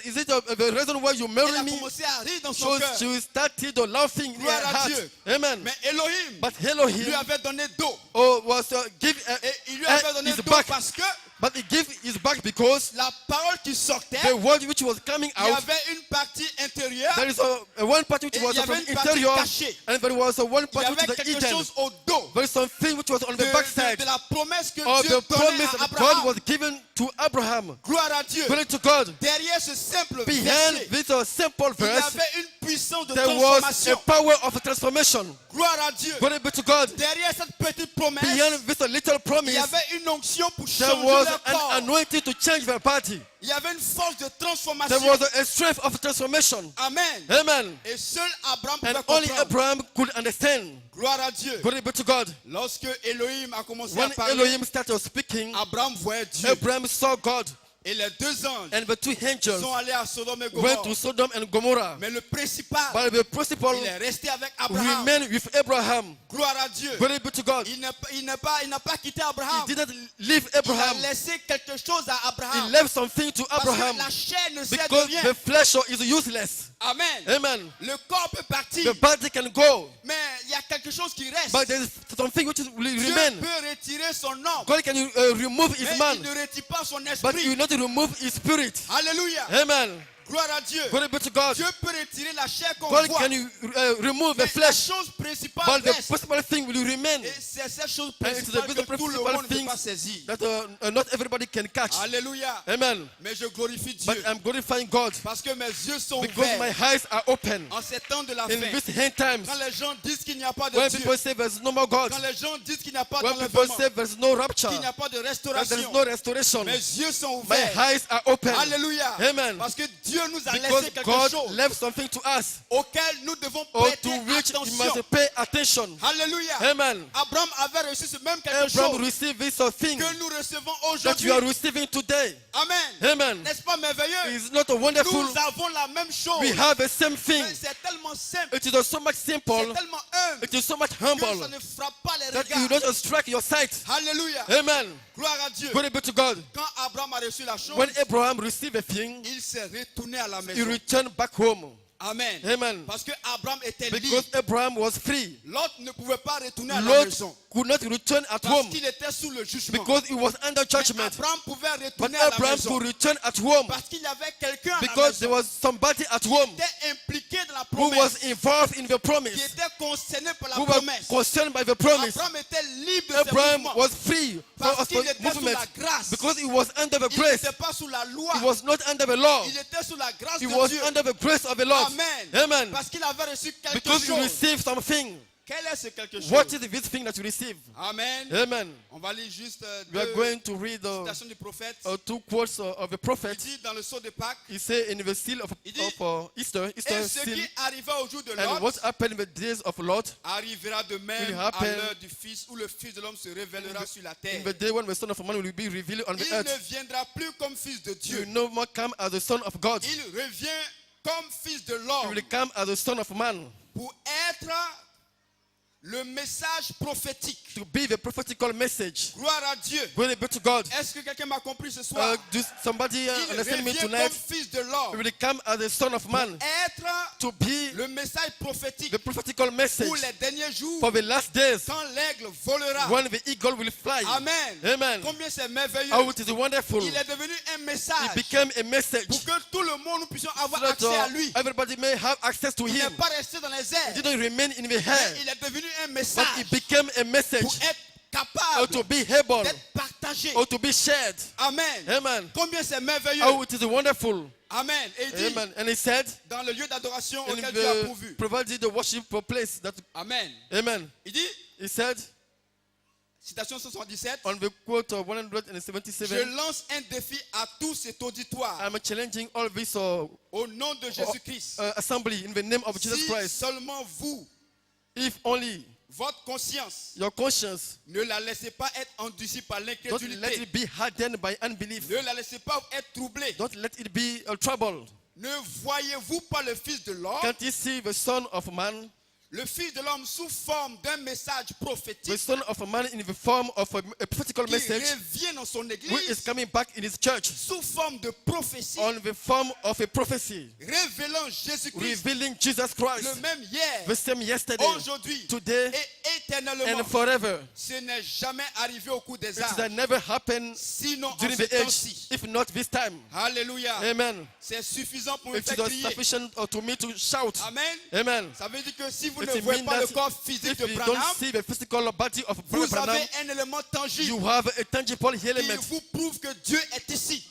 Speaker 2: Is it the reason why you
Speaker 1: Elle
Speaker 2: marry
Speaker 1: a
Speaker 2: me?
Speaker 1: commencé à rire dans son
Speaker 2: So
Speaker 1: cœur.
Speaker 2: she started laughing in
Speaker 1: Gloire
Speaker 2: her
Speaker 1: à
Speaker 2: heart.
Speaker 1: Dieu.
Speaker 2: Amen.
Speaker 1: Mais Elohim
Speaker 2: But
Speaker 1: lui
Speaker 2: Elohim
Speaker 1: avait donné dos.
Speaker 2: was give
Speaker 1: Et il lui avait donné
Speaker 2: his
Speaker 1: dos
Speaker 2: back.
Speaker 1: parce que
Speaker 2: But he gave his back because
Speaker 1: la parole qui sortait,
Speaker 2: the word which was coming
Speaker 1: il y
Speaker 2: out,
Speaker 1: avait une partie intérieure,
Speaker 2: there is a one part which
Speaker 1: Et
Speaker 2: was
Speaker 1: il y
Speaker 2: from
Speaker 1: avait une partie
Speaker 2: interior,
Speaker 1: cachée.
Speaker 2: and there was a one
Speaker 1: il y
Speaker 2: part which
Speaker 1: avait
Speaker 2: was
Speaker 1: quelque
Speaker 2: hidden.
Speaker 1: chose au dos
Speaker 2: There is something which was on the backside
Speaker 1: de la promesse que
Speaker 2: of
Speaker 1: Dieu
Speaker 2: the
Speaker 1: donnait
Speaker 2: promise
Speaker 1: à
Speaker 2: that God
Speaker 1: Abraham.
Speaker 2: was given to Abraham.
Speaker 1: Gloire à Dieu.
Speaker 2: Glory to God.
Speaker 1: Derrière ce simple
Speaker 2: Behind
Speaker 1: verset,
Speaker 2: this simple
Speaker 1: il y
Speaker 2: verse,
Speaker 1: avait une puissance de
Speaker 2: there was a
Speaker 1: transformation.
Speaker 2: power of transformation.
Speaker 1: Gloire à Dieu.
Speaker 2: Glory be to God.
Speaker 1: Derrière cette petite promesse,
Speaker 2: Beyond this little
Speaker 1: il
Speaker 2: promise,
Speaker 1: y avait une onction pour
Speaker 2: there
Speaker 1: changer
Speaker 2: was
Speaker 1: leur
Speaker 2: an
Speaker 1: corps.
Speaker 2: anointing to change their body.
Speaker 1: Il y avait une force de
Speaker 2: There
Speaker 1: transformation.
Speaker 2: was a strength of transformation.
Speaker 1: Amen.
Speaker 2: Amen.
Speaker 1: Et seul Abraham
Speaker 2: And
Speaker 1: pouvait
Speaker 2: only
Speaker 1: comprendre.
Speaker 2: Abraham could understand.
Speaker 1: Gloire à Dieu.
Speaker 2: Glory be to God.
Speaker 1: Lorsque Elohim a commencé
Speaker 2: When
Speaker 1: à parler,
Speaker 2: Elohim started speaking,
Speaker 1: Abraham voyait Dieu.
Speaker 2: Abraham saw God,
Speaker 1: Et les deux anges
Speaker 2: and the two angels
Speaker 1: sont allés à Sodome et
Speaker 2: went
Speaker 1: Gomorrhe.
Speaker 2: to Sodom and Gomorrah.
Speaker 1: Mais le principal,
Speaker 2: But the principal
Speaker 1: il est resté avec Abraham.
Speaker 2: remained with Abraham.
Speaker 1: Gloire à Dieu.
Speaker 2: Glory be to God.
Speaker 1: Il n'a pas quitté Abraham.
Speaker 2: He didn't leave
Speaker 1: Il a
Speaker 2: Abraham.
Speaker 1: laissé quelque chose à
Speaker 2: He
Speaker 1: Abraham.
Speaker 2: left something to
Speaker 1: Parce
Speaker 2: Abraham
Speaker 1: que la chair ne sert de
Speaker 2: because
Speaker 1: rien.
Speaker 2: the flesh is useless.
Speaker 1: Amen.
Speaker 2: Amen.
Speaker 1: Le corps peut partir,
Speaker 2: The body can go,
Speaker 1: mais il y a quelque chose qui reste.
Speaker 2: but there is something which will
Speaker 1: Dieu
Speaker 2: remain.
Speaker 1: peut retirer son âme,
Speaker 2: God can remove his
Speaker 1: mais
Speaker 2: man,
Speaker 1: il ne retire pas son
Speaker 2: but he
Speaker 1: esprit.
Speaker 2: will not remove his spirit.
Speaker 1: Alléluia.
Speaker 2: Amen.
Speaker 1: Gloire à Dieu.
Speaker 2: Glory be to God.
Speaker 1: Dieu peut retirer la chair qu'on
Speaker 2: God
Speaker 1: voit.
Speaker 2: can remove
Speaker 1: Mais
Speaker 2: the
Speaker 1: la
Speaker 2: flesh,
Speaker 1: chose principale
Speaker 2: but the
Speaker 1: reste.
Speaker 2: principal thing will remain.
Speaker 1: Et c'est cette chose
Speaker 2: And it's the
Speaker 1: principale que tout le
Speaker 2: principal
Speaker 1: monde ne peut
Speaker 2: thing
Speaker 1: pas saisir.
Speaker 2: that not everybody can catch.
Speaker 1: Alléluia.
Speaker 2: Amen.
Speaker 1: Mais je glorifie
Speaker 2: But
Speaker 1: Dieu.
Speaker 2: I'm glorifying God
Speaker 1: Parce que mes yeux sont
Speaker 2: because my
Speaker 1: ouverts
Speaker 2: eyes are open.
Speaker 1: en ces temps de la
Speaker 2: In
Speaker 1: fin.
Speaker 2: these end times,
Speaker 1: Quand les gens disent qu'il n'y a pas de
Speaker 2: when
Speaker 1: Dieu.
Speaker 2: people say there's no more God,
Speaker 1: Quand les gens disent qu'il n'y a pas
Speaker 2: when people
Speaker 1: d'enlèvement.
Speaker 2: say there's no rapture,
Speaker 1: Qu'il n'y a pas de
Speaker 2: that there's
Speaker 1: restauration.
Speaker 2: no restoration,
Speaker 1: Mes yeux sont
Speaker 2: my
Speaker 1: ouverts.
Speaker 2: eyes are open.
Speaker 1: Alléluia.
Speaker 2: Amen.
Speaker 1: Parce que Dieu nous a
Speaker 2: Because
Speaker 1: laissé quelque
Speaker 2: God
Speaker 1: chose
Speaker 2: left something to us,
Speaker 1: auquel nous devons
Speaker 2: or
Speaker 1: prêter
Speaker 2: to which you
Speaker 1: attention.
Speaker 2: must pay attention.
Speaker 1: Alléluia.
Speaker 2: Amen.
Speaker 1: Abraham avait reçu ce même quelque
Speaker 2: Abraham
Speaker 1: chose
Speaker 2: received this thing
Speaker 1: que nous recevons
Speaker 2: that you are
Speaker 1: aujourd'hui.
Speaker 2: receiving today.
Speaker 1: Amen.
Speaker 2: Amen.
Speaker 1: N'est-ce pas merveilleux?
Speaker 2: It's not a wonderful.
Speaker 1: Nous avons la même chose.
Speaker 2: We have the same thing.
Speaker 1: Mais c'est tellement simple,
Speaker 2: It is so much simple.
Speaker 1: c'est tellement humble
Speaker 2: It is so much
Speaker 1: que
Speaker 2: humble
Speaker 1: ça ne frappe pas les
Speaker 2: that you
Speaker 1: regards.
Speaker 2: don't strike your sight.
Speaker 1: Alléluia.
Speaker 2: Amen.
Speaker 1: Gloire à Dieu.
Speaker 2: Glory be to God.
Speaker 1: Quand Abraham a reçu la chose,
Speaker 2: When Abraham received a thing,
Speaker 1: il s'est retourné à la
Speaker 2: he
Speaker 1: maison.
Speaker 2: returned back home.
Speaker 1: Amen.
Speaker 2: Amen.
Speaker 1: Parce que Abraham était
Speaker 2: Because
Speaker 1: libre.
Speaker 2: Abraham was free.
Speaker 1: L'autre ne pouvait pas retourner à la
Speaker 2: Lot
Speaker 1: maison
Speaker 2: could not return at
Speaker 1: parce
Speaker 2: home
Speaker 1: qu'il était sous le jugement.
Speaker 2: because he was under
Speaker 1: Mais
Speaker 2: judgment.
Speaker 1: Abraham pouvait
Speaker 2: But
Speaker 1: retourner à la
Speaker 2: Abraham
Speaker 1: maison
Speaker 2: could return at home
Speaker 1: parce qu'il y avait quelqu'un à la
Speaker 2: because there
Speaker 1: maison
Speaker 2: was somebody at home
Speaker 1: qui était impliqué dans la
Speaker 2: who was
Speaker 1: promesse,
Speaker 2: involved in the
Speaker 1: qui
Speaker 2: promise,
Speaker 1: était concerné par la
Speaker 2: who was
Speaker 1: promesse.
Speaker 2: concerned by the promise.
Speaker 1: Abraham était libre de ses
Speaker 2: Abraham
Speaker 1: mouvements
Speaker 2: was free
Speaker 1: parce
Speaker 2: for
Speaker 1: qu'il était sous
Speaker 2: movement
Speaker 1: la grâce.
Speaker 2: because he was under the
Speaker 1: Il
Speaker 2: grace.
Speaker 1: n'était pas sous la loi.
Speaker 2: He was not under the law.
Speaker 1: Il était sous la grâce
Speaker 2: He
Speaker 1: de
Speaker 2: was
Speaker 1: Dieu.
Speaker 2: under the grace of the Lord.
Speaker 1: Amen.
Speaker 2: Amen.
Speaker 1: Parce qu'il avait reçu quelque
Speaker 2: Because you
Speaker 1: chose.
Speaker 2: received something.
Speaker 1: Quel est ce quelque chose?
Speaker 2: What is this thing that you receive?
Speaker 1: Amen.
Speaker 2: Amen.
Speaker 1: On va lire juste
Speaker 2: We are
Speaker 1: deux
Speaker 2: going to read
Speaker 1: citations du prophète.
Speaker 2: two quotes of the
Speaker 1: Il
Speaker 2: prophet.
Speaker 1: dit dans le sceau de Pâques,
Speaker 2: He said in the seal of
Speaker 1: Il dit,
Speaker 2: Easter
Speaker 1: et ce
Speaker 2: seal,
Speaker 1: qui arriva au jour de
Speaker 2: and what
Speaker 1: Lot
Speaker 2: happened in the days of Lot,
Speaker 1: arrivera de
Speaker 2: will
Speaker 1: même à
Speaker 2: happen
Speaker 1: l'heure du Fils où le Fils de l'homme se révélera sur la
Speaker 2: in
Speaker 1: terre.
Speaker 2: the day when the Son of Man will be revealed on the
Speaker 1: Il ne
Speaker 2: earth.
Speaker 1: viendra plus comme Fils de
Speaker 2: He
Speaker 1: Dieu.
Speaker 2: will no more come as the Son of God.
Speaker 1: Il revient comme Fils de
Speaker 2: He
Speaker 1: l'homme
Speaker 2: will come as the Son of Man
Speaker 1: pour être le message prophétique.
Speaker 2: to be the prophetical message.
Speaker 1: Gloire à Dieu.
Speaker 2: Glory be to God.
Speaker 1: Est-ce que quelqu'un m'a compris ce soir?
Speaker 2: Do somebody
Speaker 1: Il
Speaker 2: understand me
Speaker 1: revient comme
Speaker 2: tonight?
Speaker 1: Fils de
Speaker 2: He
Speaker 1: l'homme
Speaker 2: will come as the Son of Man
Speaker 1: être
Speaker 2: to be
Speaker 1: le message prophétique
Speaker 2: the prophetical message
Speaker 1: pour les derniers jours
Speaker 2: for the last days
Speaker 1: quand l'aigle volera.
Speaker 2: when the eagle will fly.
Speaker 1: Amen.
Speaker 2: Amen.
Speaker 1: Combien c'est merveilleux.
Speaker 2: Oh, it is wonderful.
Speaker 1: Il est devenu un
Speaker 2: It
Speaker 1: message
Speaker 2: became a message
Speaker 1: pour que tout le monde nous puissions
Speaker 2: so
Speaker 1: avoir
Speaker 2: that
Speaker 1: accès à lui.
Speaker 2: everybody may have access to
Speaker 1: Il
Speaker 2: him.
Speaker 1: n'est pas resté dans les airs.
Speaker 2: He didn't remain in the
Speaker 1: Mais
Speaker 2: air,
Speaker 1: il est devenu un
Speaker 2: but
Speaker 1: message
Speaker 2: it became a message
Speaker 1: pour être
Speaker 2: or
Speaker 1: capable
Speaker 2: to be able
Speaker 1: d'être partagé.
Speaker 2: or to be shared.
Speaker 1: Amen.
Speaker 2: Amen.
Speaker 1: Combien c'est merveilleux.
Speaker 2: Oh, it is wonderful.
Speaker 1: Amen. Et il dit,
Speaker 2: Amen. And he said,
Speaker 1: dans le lieu d'adoration
Speaker 2: in
Speaker 1: auquel Dieu a
Speaker 2: the
Speaker 1: pourvu.
Speaker 2: provided the worship place that.
Speaker 1: Amen.
Speaker 2: Amen.
Speaker 1: Il dit,
Speaker 2: He said
Speaker 1: citation 77,
Speaker 2: on the quote of
Speaker 1: je
Speaker 2: 177,
Speaker 1: lance un défi à tout cet auditoire
Speaker 2: I'm challenging all this
Speaker 1: au nom de Jésus-Christ.
Speaker 2: assembly in the name of Jesus
Speaker 1: Si
Speaker 2: Christ.
Speaker 1: seulement vous,
Speaker 2: If only
Speaker 1: votre conscience,
Speaker 2: your conscience,
Speaker 1: ne la laissez pas être endurcie par
Speaker 2: don't let
Speaker 1: l'incrédulité.
Speaker 2: it be hardened by unbelief.
Speaker 1: Ne la laissez pas être troublée.
Speaker 2: Don't let it be troubled.
Speaker 1: Ne voyez-vous pas le Fils de l'homme,
Speaker 2: Can't you see the Son of Man?
Speaker 1: le Fils de l'homme sous forme d'un message
Speaker 2: The
Speaker 1: prophétique
Speaker 2: Son of Man in the form of a prophetical
Speaker 1: qui
Speaker 2: message
Speaker 1: revient dans son
Speaker 2: who is
Speaker 1: église
Speaker 2: coming back in his church
Speaker 1: sous forme de prophétie,
Speaker 2: on the form of a prophecy,
Speaker 1: révélant Jésus-Christ,
Speaker 2: revealing Jesus Christ,
Speaker 1: le même hier,
Speaker 2: the same yesterday,
Speaker 1: aujourd'hui
Speaker 2: today,
Speaker 1: et éternellement.
Speaker 2: and forever.
Speaker 1: Ce n'est jamais arrivé au cours des
Speaker 2: It has
Speaker 1: âges,
Speaker 2: never happened
Speaker 1: sinon en
Speaker 2: during
Speaker 1: ce
Speaker 2: the age,
Speaker 1: temps-ci.
Speaker 2: if not this time.
Speaker 1: Alléluia.
Speaker 2: Amen.
Speaker 1: C'est suffisant pour me
Speaker 2: It
Speaker 1: faire
Speaker 2: is
Speaker 1: crier.
Speaker 2: sufficient to me to shout.
Speaker 1: Amen.
Speaker 2: Amen.
Speaker 1: Ça veut dire que si vous
Speaker 2: It
Speaker 1: ne voyez
Speaker 2: means
Speaker 1: pas le
Speaker 2: that
Speaker 1: corps physique
Speaker 2: if
Speaker 1: de
Speaker 2: you
Speaker 1: Branham,
Speaker 2: don't see the physical body of
Speaker 1: vous
Speaker 2: Brother Branham,
Speaker 1: avez un élément tangible
Speaker 2: you have a tangible
Speaker 1: qui
Speaker 2: element.
Speaker 1: vous prouve que Dieu est ici.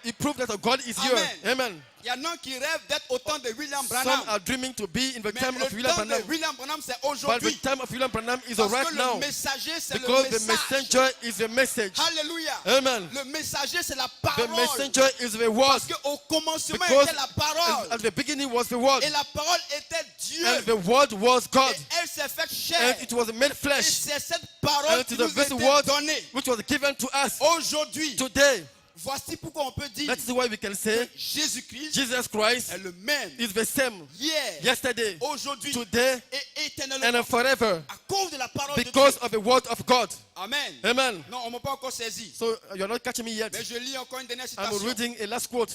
Speaker 2: It proves that God is here.
Speaker 1: Amen.
Speaker 2: Amen.
Speaker 1: Il y en a qui rêvent d'être au temps de William
Speaker 2: Some
Speaker 1: Branham.
Speaker 2: are dreaming to be in the
Speaker 1: Mais
Speaker 2: time of
Speaker 1: le
Speaker 2: William
Speaker 1: temps de
Speaker 2: Branham.
Speaker 1: William Branham, c'est
Speaker 2: But the
Speaker 1: aujourd'hui.
Speaker 2: time of William Branham is
Speaker 1: Parce
Speaker 2: right
Speaker 1: que le
Speaker 2: now.
Speaker 1: messager, c'est le
Speaker 2: Because the
Speaker 1: message.
Speaker 2: messenger is the message.
Speaker 1: Alléluia.
Speaker 2: Amen.
Speaker 1: Le messager, c'est la
Speaker 2: The
Speaker 1: parole.
Speaker 2: messenger is the word.
Speaker 1: Parce qu'au commencement
Speaker 2: Because
Speaker 1: était la parole.
Speaker 2: at the beginning was the word.
Speaker 1: Et la parole était Dieu.
Speaker 2: And the word was God.
Speaker 1: Et elle s'est faite chair.
Speaker 2: And it was made
Speaker 1: Et
Speaker 2: flesh.
Speaker 1: c'est cette
Speaker 2: And
Speaker 1: parole
Speaker 2: it
Speaker 1: qui
Speaker 2: is
Speaker 1: nous
Speaker 2: the
Speaker 1: a
Speaker 2: very
Speaker 1: été
Speaker 2: word
Speaker 1: donnée.
Speaker 2: which was given to us
Speaker 1: Aujourd'hui,
Speaker 2: today.
Speaker 1: voici pourquoi on peut dire
Speaker 2: That is why we can say
Speaker 1: Jésus-Christ
Speaker 2: Jesus Christ
Speaker 1: est le même
Speaker 2: is the same
Speaker 1: hier,
Speaker 2: yesterday,
Speaker 1: aujourd'hui
Speaker 2: today,
Speaker 1: et éternellement
Speaker 2: and forever
Speaker 1: à cause de la parole de Dieu.
Speaker 2: because of the word of God.
Speaker 1: Amen.
Speaker 2: Amen.
Speaker 1: Non, on ne m'a pas encore saisi.
Speaker 2: So you're not catching me yet.
Speaker 1: Mais je lis encore une dernière
Speaker 2: I'm
Speaker 1: citation
Speaker 2: reading a last quote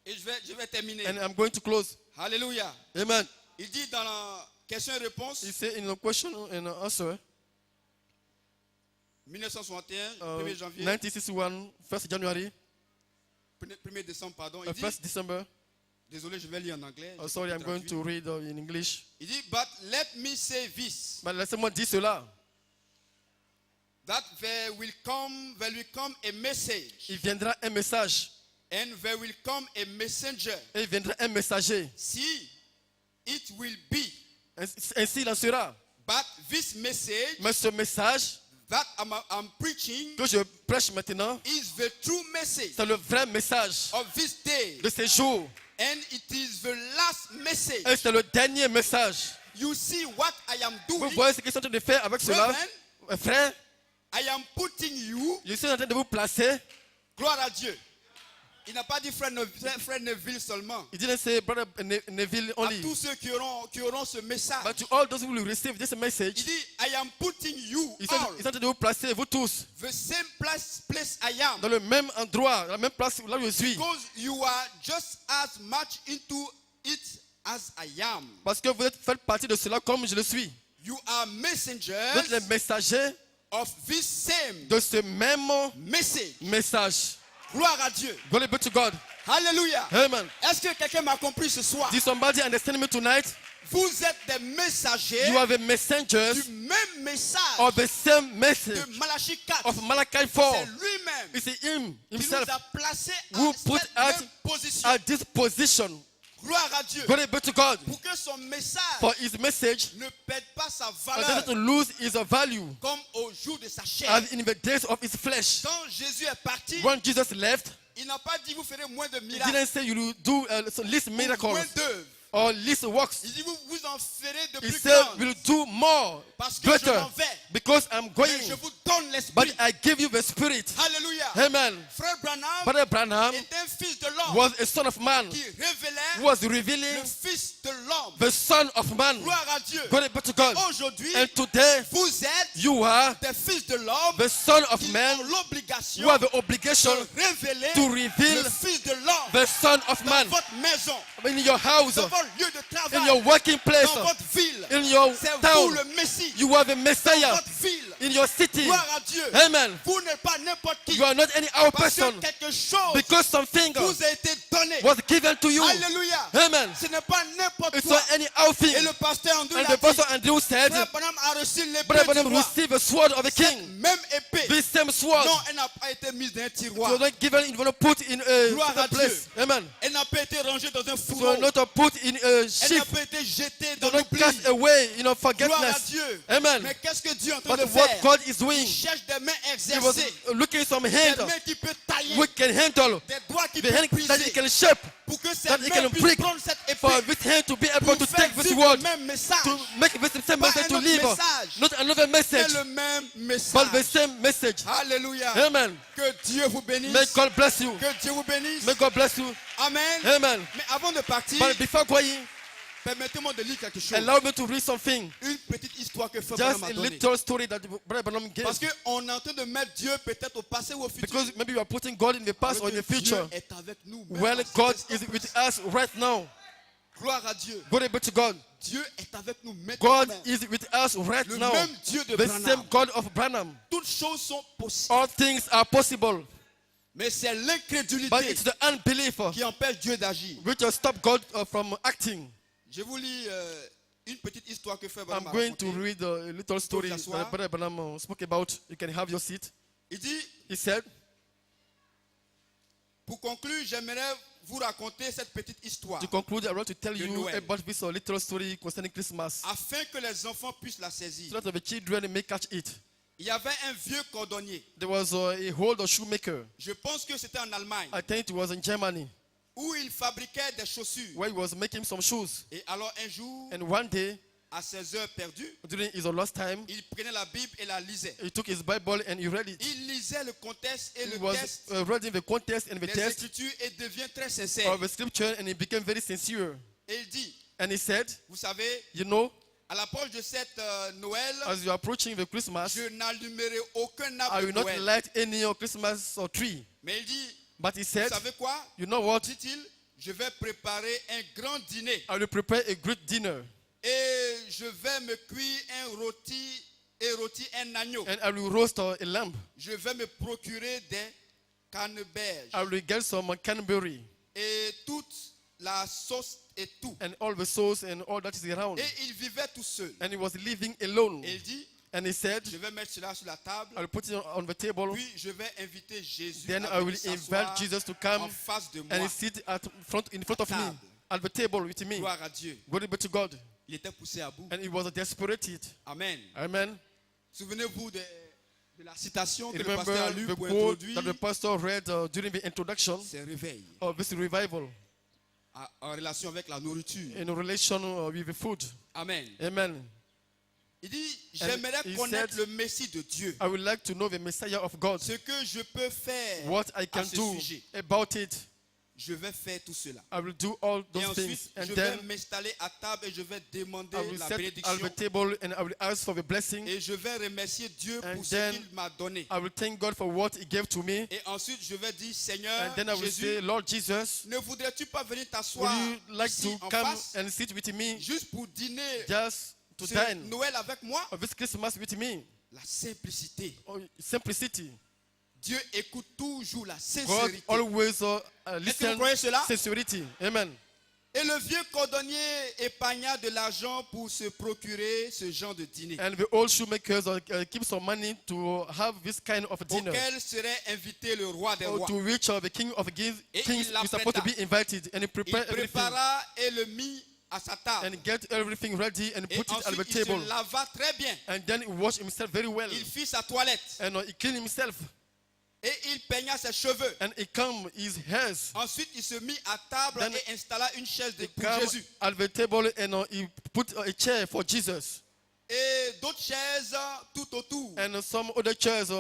Speaker 1: et je vais terminer.
Speaker 2: and I'm going to close.
Speaker 1: Alléluia.
Speaker 2: Amen.
Speaker 1: Il dit dans la question et réponse,
Speaker 2: He said in the question and answer,
Speaker 1: 1961, 1er janvier,
Speaker 2: 1961, 1st January,
Speaker 1: 1er décembre, pardon. Il dit,
Speaker 2: 1st December.
Speaker 1: désolé, je vais lire en anglais.
Speaker 2: Oh, sorry, I'm going to read in English.
Speaker 1: Il dit, but let me say this,
Speaker 2: Mais laissez-moi dire cela.
Speaker 1: that there will come a message,
Speaker 2: Il viendra un message
Speaker 1: and there will come a messenger.
Speaker 2: et il viendra un messager.
Speaker 1: See, it will be.
Speaker 2: Ainsi il en sera.
Speaker 1: But this message
Speaker 2: Mais ce message
Speaker 1: that I'm preaching
Speaker 2: que je prêche maintenant,
Speaker 1: is the true message
Speaker 2: c'est le vrai message
Speaker 1: of this day.
Speaker 2: de ces jours.
Speaker 1: And it is the last message
Speaker 2: Et c'est le dernier message
Speaker 1: you see what I am
Speaker 2: Vous
Speaker 1: doing,
Speaker 2: voyez ce qu'ils sont en train de faire avec cela?
Speaker 1: brethren,
Speaker 2: Frère,
Speaker 1: I am putting you,
Speaker 2: je suis en train de vous placer.
Speaker 1: gloire à Dieu. Il n'a pas dit frère Neville seulement.
Speaker 2: He didn't say Brother Neville
Speaker 1: À
Speaker 2: only.
Speaker 1: tous ceux qui auront ce message.
Speaker 2: But to all those who will receive this message,
Speaker 1: Il dit, I am putting you
Speaker 2: ils
Speaker 1: all,
Speaker 2: sont en train de vous placer, vous tous,
Speaker 1: the same place I am.
Speaker 2: dans le même endroit, la même place là où je suis.
Speaker 1: Because you are just as much into it as I am.
Speaker 2: Parce que vous faites partie de cela comme je le suis.
Speaker 1: You are
Speaker 2: Vous
Speaker 1: messengers
Speaker 2: êtes les messagers
Speaker 1: of this same
Speaker 2: de ce même
Speaker 1: message.
Speaker 2: message.
Speaker 1: Gloire à Dieu.
Speaker 2: Glory be to God.
Speaker 1: Alléluia.
Speaker 2: Amen.
Speaker 1: Est-ce que quelqu'un m'a compris ce soir?
Speaker 2: Did somebody understand me tonight?
Speaker 1: Vous êtes des messagers
Speaker 2: You are the messengers
Speaker 1: du même message
Speaker 2: of the same message
Speaker 1: de Malachie 4.
Speaker 2: of Malachi
Speaker 1: C'est
Speaker 2: 4.
Speaker 1: lui-même
Speaker 2: It's him
Speaker 1: qui nous
Speaker 2: himself
Speaker 1: a placés
Speaker 2: who
Speaker 1: à
Speaker 2: put
Speaker 1: cette
Speaker 2: us
Speaker 1: même position.
Speaker 2: at this position.
Speaker 1: Gloire à Dieu.
Speaker 2: Glory be to God.
Speaker 1: Pour que son message
Speaker 2: For his message
Speaker 1: ne perde pas sa
Speaker 2: doesn't
Speaker 1: valeur
Speaker 2: to lose its value
Speaker 1: comme au jour de sa chair.
Speaker 2: as in the days of his flesh.
Speaker 1: Quand Jésus est parti,
Speaker 2: When Jesus left,
Speaker 1: il n'a pas dit vous ferez moins de
Speaker 2: he
Speaker 1: miracles,
Speaker 2: didn't say you will do least
Speaker 1: ou
Speaker 2: miracles
Speaker 1: moins d'œuvres.
Speaker 2: or least works.
Speaker 1: Il dit vous en ferez de
Speaker 2: He
Speaker 1: plus
Speaker 2: said,
Speaker 1: grandes
Speaker 2: we'll do more,
Speaker 1: parce que je
Speaker 2: better,
Speaker 1: m'en vais.
Speaker 2: because I'm
Speaker 1: Mais
Speaker 2: going.
Speaker 1: je vous donne
Speaker 2: But
Speaker 1: l'esprit.
Speaker 2: I give you the Spirit.
Speaker 1: Alléluia.
Speaker 2: Amen.
Speaker 1: Frère Branham
Speaker 2: Brother Branham
Speaker 1: est un fils de l'homme
Speaker 2: was a son of man
Speaker 1: qui révélait
Speaker 2: who was
Speaker 1: le
Speaker 2: revealing
Speaker 1: fils de l'homme.
Speaker 2: the Son of Man.
Speaker 1: Gloire à Dieu.
Speaker 2: Glory be to God.
Speaker 1: Aujourd'hui,
Speaker 2: And today,
Speaker 1: vous êtes
Speaker 2: you are
Speaker 1: des fils de l'homme
Speaker 2: the Son of
Speaker 1: qui
Speaker 2: Man
Speaker 1: ont l'obligation
Speaker 2: who have the obligation
Speaker 1: de révéler
Speaker 2: to reveal
Speaker 1: le fils de l'homme
Speaker 2: the Son of
Speaker 1: dans
Speaker 2: Man
Speaker 1: votre maison,
Speaker 2: in your house,
Speaker 1: dans votre lieu de
Speaker 2: in
Speaker 1: travail,
Speaker 2: your working place,
Speaker 1: dans votre ville.
Speaker 2: in your
Speaker 1: C'est vous
Speaker 2: town.
Speaker 1: le Messie
Speaker 2: You are the
Speaker 1: dans
Speaker 2: Messiah
Speaker 1: votre ville.
Speaker 2: in your city.
Speaker 1: Gloire à Dieu.
Speaker 2: Amen.
Speaker 1: Vous n'êtes pas n'importe qui.
Speaker 2: You are not any other
Speaker 1: Parce
Speaker 2: person
Speaker 1: que quelque chose
Speaker 2: because something
Speaker 1: vous a été donné.
Speaker 2: was given to you.
Speaker 1: Alléluia.
Speaker 2: Amen.
Speaker 1: Ce n'est pas n'importe
Speaker 2: It's
Speaker 1: quoi.
Speaker 2: not any other thing.
Speaker 1: Et le pasteur Andrew
Speaker 2: And
Speaker 1: l'a
Speaker 2: the
Speaker 1: dit.
Speaker 2: pastor Andrew said,
Speaker 1: Frère Branham a reçu
Speaker 2: Brother
Speaker 1: l'épée du
Speaker 2: Branham
Speaker 1: roi.
Speaker 2: received a sword of a
Speaker 1: Cette
Speaker 2: king.
Speaker 1: même épée.
Speaker 2: This same sword
Speaker 1: Non, elle n'a pas été mise dans un
Speaker 2: was
Speaker 1: tiroir.
Speaker 2: not given, it was not put in a
Speaker 1: Gloire à
Speaker 2: certain place. Amen.
Speaker 1: Elle n'a pas été rangée dans un
Speaker 2: It
Speaker 1: fourreau.
Speaker 2: was not put in a
Speaker 1: Elle n'a
Speaker 2: sheaf.
Speaker 1: pas été jetée
Speaker 2: It
Speaker 1: dans
Speaker 2: was not
Speaker 1: l'oubli.
Speaker 2: cast away in
Speaker 1: Gloire à
Speaker 2: forgetfulness.
Speaker 1: Dieu.
Speaker 2: Amen.
Speaker 1: Mais qu'est-ce que Dieu est en train
Speaker 2: But
Speaker 1: de
Speaker 2: what
Speaker 1: faire?
Speaker 2: God is
Speaker 1: Il
Speaker 2: doing,
Speaker 1: cherche des mains
Speaker 2: He was
Speaker 1: exercées.
Speaker 2: looking some
Speaker 1: Des
Speaker 2: hand
Speaker 1: mains qui peuvent tailler.
Speaker 2: we can handle,
Speaker 1: Des doigts qui
Speaker 2: the hand
Speaker 1: peuvent
Speaker 2: that He
Speaker 1: briser.
Speaker 2: can shape,
Speaker 1: Pour que
Speaker 2: that
Speaker 1: cette
Speaker 2: He
Speaker 1: main
Speaker 2: can
Speaker 1: puisse
Speaker 2: break,
Speaker 1: prendre cette
Speaker 2: for
Speaker 1: épée.
Speaker 2: this hand to be able
Speaker 1: Pour
Speaker 2: to
Speaker 1: faire
Speaker 2: take this
Speaker 1: vivre
Speaker 2: word,
Speaker 1: le même message.
Speaker 2: to make this same
Speaker 1: Pas
Speaker 2: message
Speaker 1: un
Speaker 2: to
Speaker 1: autre
Speaker 2: live,
Speaker 1: message.
Speaker 2: not another message,
Speaker 1: C'est le même
Speaker 2: but the
Speaker 1: message.
Speaker 2: same message.
Speaker 1: Alléluia.
Speaker 2: Amen.
Speaker 1: Que Dieu vous bénisse.
Speaker 2: May God bless you.
Speaker 1: Que Dieu vous bénisse.
Speaker 2: May God bless you.
Speaker 1: Amen.
Speaker 2: Amen.
Speaker 1: Mais avant de partir,
Speaker 2: But before going,
Speaker 1: permettez-moi de lire quelque chose.
Speaker 2: allow me to read something.
Speaker 1: Une petite histoire que Frère
Speaker 2: Just
Speaker 1: Branham
Speaker 2: a
Speaker 1: a donnée.
Speaker 2: little story that Brother Branham gave.
Speaker 1: Parce qu'on est en train de mettre Dieu peut-être au passé ou au futur.
Speaker 2: Because maybe you are putting God in the past or in the future.
Speaker 1: Dieu est avec nous. même
Speaker 2: Well,
Speaker 1: à cet
Speaker 2: God
Speaker 1: instant
Speaker 2: is with
Speaker 1: précis.
Speaker 2: us right now.
Speaker 1: Gloire à Dieu.
Speaker 2: Glory be to God.
Speaker 1: Dieu est avec nous maintenant.
Speaker 2: God
Speaker 1: même.
Speaker 2: is with us right
Speaker 1: Le
Speaker 2: now.
Speaker 1: même Dieu de
Speaker 2: The
Speaker 1: Branham.
Speaker 2: same God of Branham.
Speaker 1: Toutes choses sont possibles.
Speaker 2: All things are possible.
Speaker 1: Mais c'est
Speaker 2: But
Speaker 1: l'incrédulité
Speaker 2: it's the unbelief
Speaker 1: qui empêche Dieu d'agir.
Speaker 2: which will stop God from acting.
Speaker 1: Je vous lis une petite histoire que Frère Branham
Speaker 2: I'm
Speaker 1: a
Speaker 2: going to
Speaker 1: racontée.
Speaker 2: read a little story that
Speaker 1: s'asseoir.
Speaker 2: Brother Branham spoke about. You can have your seat.
Speaker 1: Il dit,
Speaker 2: He said,
Speaker 1: pour conclure, j'aimerais vous raconter cette petite histoire
Speaker 2: to conclude, I want to tell
Speaker 1: De
Speaker 2: you
Speaker 1: Noël.
Speaker 2: about this little story concerning Christmas,
Speaker 1: afin que les enfants puissent la saisir.
Speaker 2: so that the children may catch it.
Speaker 1: Il y avait un vieux cordonnier.
Speaker 2: There was a hold of shoemaker.
Speaker 1: Je pense que c'était en Allemagne
Speaker 2: I think it was in Germany,
Speaker 1: où il fabriquait des chaussures.
Speaker 2: where he was making some shoes.
Speaker 1: Et alors un jour,
Speaker 2: And one day,
Speaker 1: à ses heures perdues,
Speaker 2: during his lost time,
Speaker 1: il prenait la Bible et la lisait.
Speaker 2: he took his Bible and he read it.
Speaker 1: Il lisait le contexte et
Speaker 2: He
Speaker 1: le
Speaker 2: was
Speaker 1: test
Speaker 2: reading the context and the
Speaker 1: des
Speaker 2: test
Speaker 1: Écritures et devient très sincère.
Speaker 2: of the scripture, and he became very sincere.
Speaker 1: Et il dit,
Speaker 2: And he said,
Speaker 1: vous savez,
Speaker 2: you know,
Speaker 1: à l'approche de cette Noël,
Speaker 2: as you're approaching the Christmas,
Speaker 1: je n'allumerai aucun
Speaker 2: I
Speaker 1: arbre
Speaker 2: will
Speaker 1: de
Speaker 2: not
Speaker 1: Noël.
Speaker 2: light any Christmas or tree.
Speaker 1: Mais il dit,
Speaker 2: But he
Speaker 1: vous
Speaker 2: said,
Speaker 1: savez quoi?
Speaker 2: you know what?
Speaker 1: Dit-il, je vais préparer un grand dîner
Speaker 2: I will prepare a great dinner,
Speaker 1: et je vais me cuire un rôti et rôtir un agneau.
Speaker 2: and I will roast a lamb.
Speaker 1: Je vais me procurer des canneberges
Speaker 2: I will get some Canterbury
Speaker 1: et toute la sauce et tout.
Speaker 2: and all the sauce and all that is around.
Speaker 1: Et il vivait tout seul.
Speaker 2: And he was living alone.
Speaker 1: Et il dit,
Speaker 2: And he said,
Speaker 1: je vais mettre cela sur la table,
Speaker 2: I will put it on the table.
Speaker 1: puis je vais inviter Jésus
Speaker 2: Then
Speaker 1: à
Speaker 2: I will
Speaker 1: venir s'asseoir
Speaker 2: invite Jesus to
Speaker 1: en
Speaker 2: come
Speaker 1: face de
Speaker 2: and
Speaker 1: moi.
Speaker 2: he sit in front of me,
Speaker 1: table.
Speaker 2: at the table with me.
Speaker 1: Gloire à Dieu.
Speaker 2: Glory be to God.
Speaker 1: Il était poussé à bout.
Speaker 2: And he was desperate.
Speaker 1: Amen.
Speaker 2: Amen.
Speaker 1: Souvenez-vous de la citation que le
Speaker 2: Remember
Speaker 1: pasteur a lue
Speaker 2: the
Speaker 1: pour
Speaker 2: quote
Speaker 1: introduire
Speaker 2: that the pastor read during the introduction
Speaker 1: ses réveils.
Speaker 2: of this revival.
Speaker 1: en relation avec la nourriture.
Speaker 2: in relation with the food.
Speaker 1: Amen.
Speaker 2: Amen.
Speaker 1: Il dit, j'aimerais
Speaker 2: he
Speaker 1: connaître
Speaker 2: said,
Speaker 1: le Messie de Dieu.
Speaker 2: I would like to know the Messiah of God.
Speaker 1: Ce que je peux faire
Speaker 2: What I
Speaker 1: à
Speaker 2: can
Speaker 1: ce
Speaker 2: do
Speaker 1: sujet.
Speaker 2: about it.
Speaker 1: Je vais faire tout cela.
Speaker 2: I will do all
Speaker 1: Et
Speaker 2: those things.
Speaker 1: ensuite,
Speaker 2: And
Speaker 1: je
Speaker 2: then
Speaker 1: vais m'installer à table et je vais demander
Speaker 2: I will
Speaker 1: la
Speaker 2: set at
Speaker 1: bénédiction.
Speaker 2: the table and I will ask for the blessing.
Speaker 1: Et je vais remercier Dieu
Speaker 2: And
Speaker 1: pour ce
Speaker 2: then
Speaker 1: qu'il m'a donné.
Speaker 2: I will thank God for what He gave to me.
Speaker 1: Et ensuite, je vais dire, Seigneur
Speaker 2: And then I will
Speaker 1: Jésus,
Speaker 2: say, Lord Jesus,
Speaker 1: ne voudrais-tu pas venir
Speaker 2: would
Speaker 1: t'asseoir
Speaker 2: you like
Speaker 1: ici
Speaker 2: to
Speaker 1: en
Speaker 2: come
Speaker 1: face,
Speaker 2: and sit with me
Speaker 1: juste pour dîner
Speaker 2: just to
Speaker 1: ce
Speaker 2: dine
Speaker 1: Noël avec moi?
Speaker 2: of this Christmas with me?
Speaker 1: La simplicité.
Speaker 2: Oh, simplicity.
Speaker 1: Dieu écoute toujours la
Speaker 2: God
Speaker 1: sincérité.
Speaker 2: always
Speaker 1: Est-ce que vous
Speaker 2: listen
Speaker 1: croyez cela?
Speaker 2: sincerity. Amen.
Speaker 1: Et le vieux cordonnier épargna de l'argent pour se procurer ce genre de dîner,
Speaker 2: And the old shoemakers keep some money to have this kind of dinner.
Speaker 1: auquel serait invité le roi des
Speaker 2: Or
Speaker 1: rois.
Speaker 2: to which the king of kings
Speaker 1: Et
Speaker 2: is
Speaker 1: il
Speaker 2: supposed to be invited. And he
Speaker 1: Il
Speaker 2: prepared everything.
Speaker 1: prépara et le mit à sa table.
Speaker 2: And get everything ready and
Speaker 1: Et
Speaker 2: put it at the
Speaker 1: ensuite, il
Speaker 2: table.
Speaker 1: se lava très bien.
Speaker 2: And then he washed himself very well.
Speaker 1: Il fit sa toilette
Speaker 2: And he cleaned himself.
Speaker 1: et il peigna ses cheveux.
Speaker 2: And he combed his hairs.
Speaker 1: Ensuite, il se mit à table
Speaker 2: Then
Speaker 1: et installa une chaise
Speaker 2: He
Speaker 1: pour
Speaker 2: came
Speaker 1: Jésus.
Speaker 2: at the table and he put a chair for Jesus.
Speaker 1: Et d'autres chaises tout autour.
Speaker 2: And some other chairs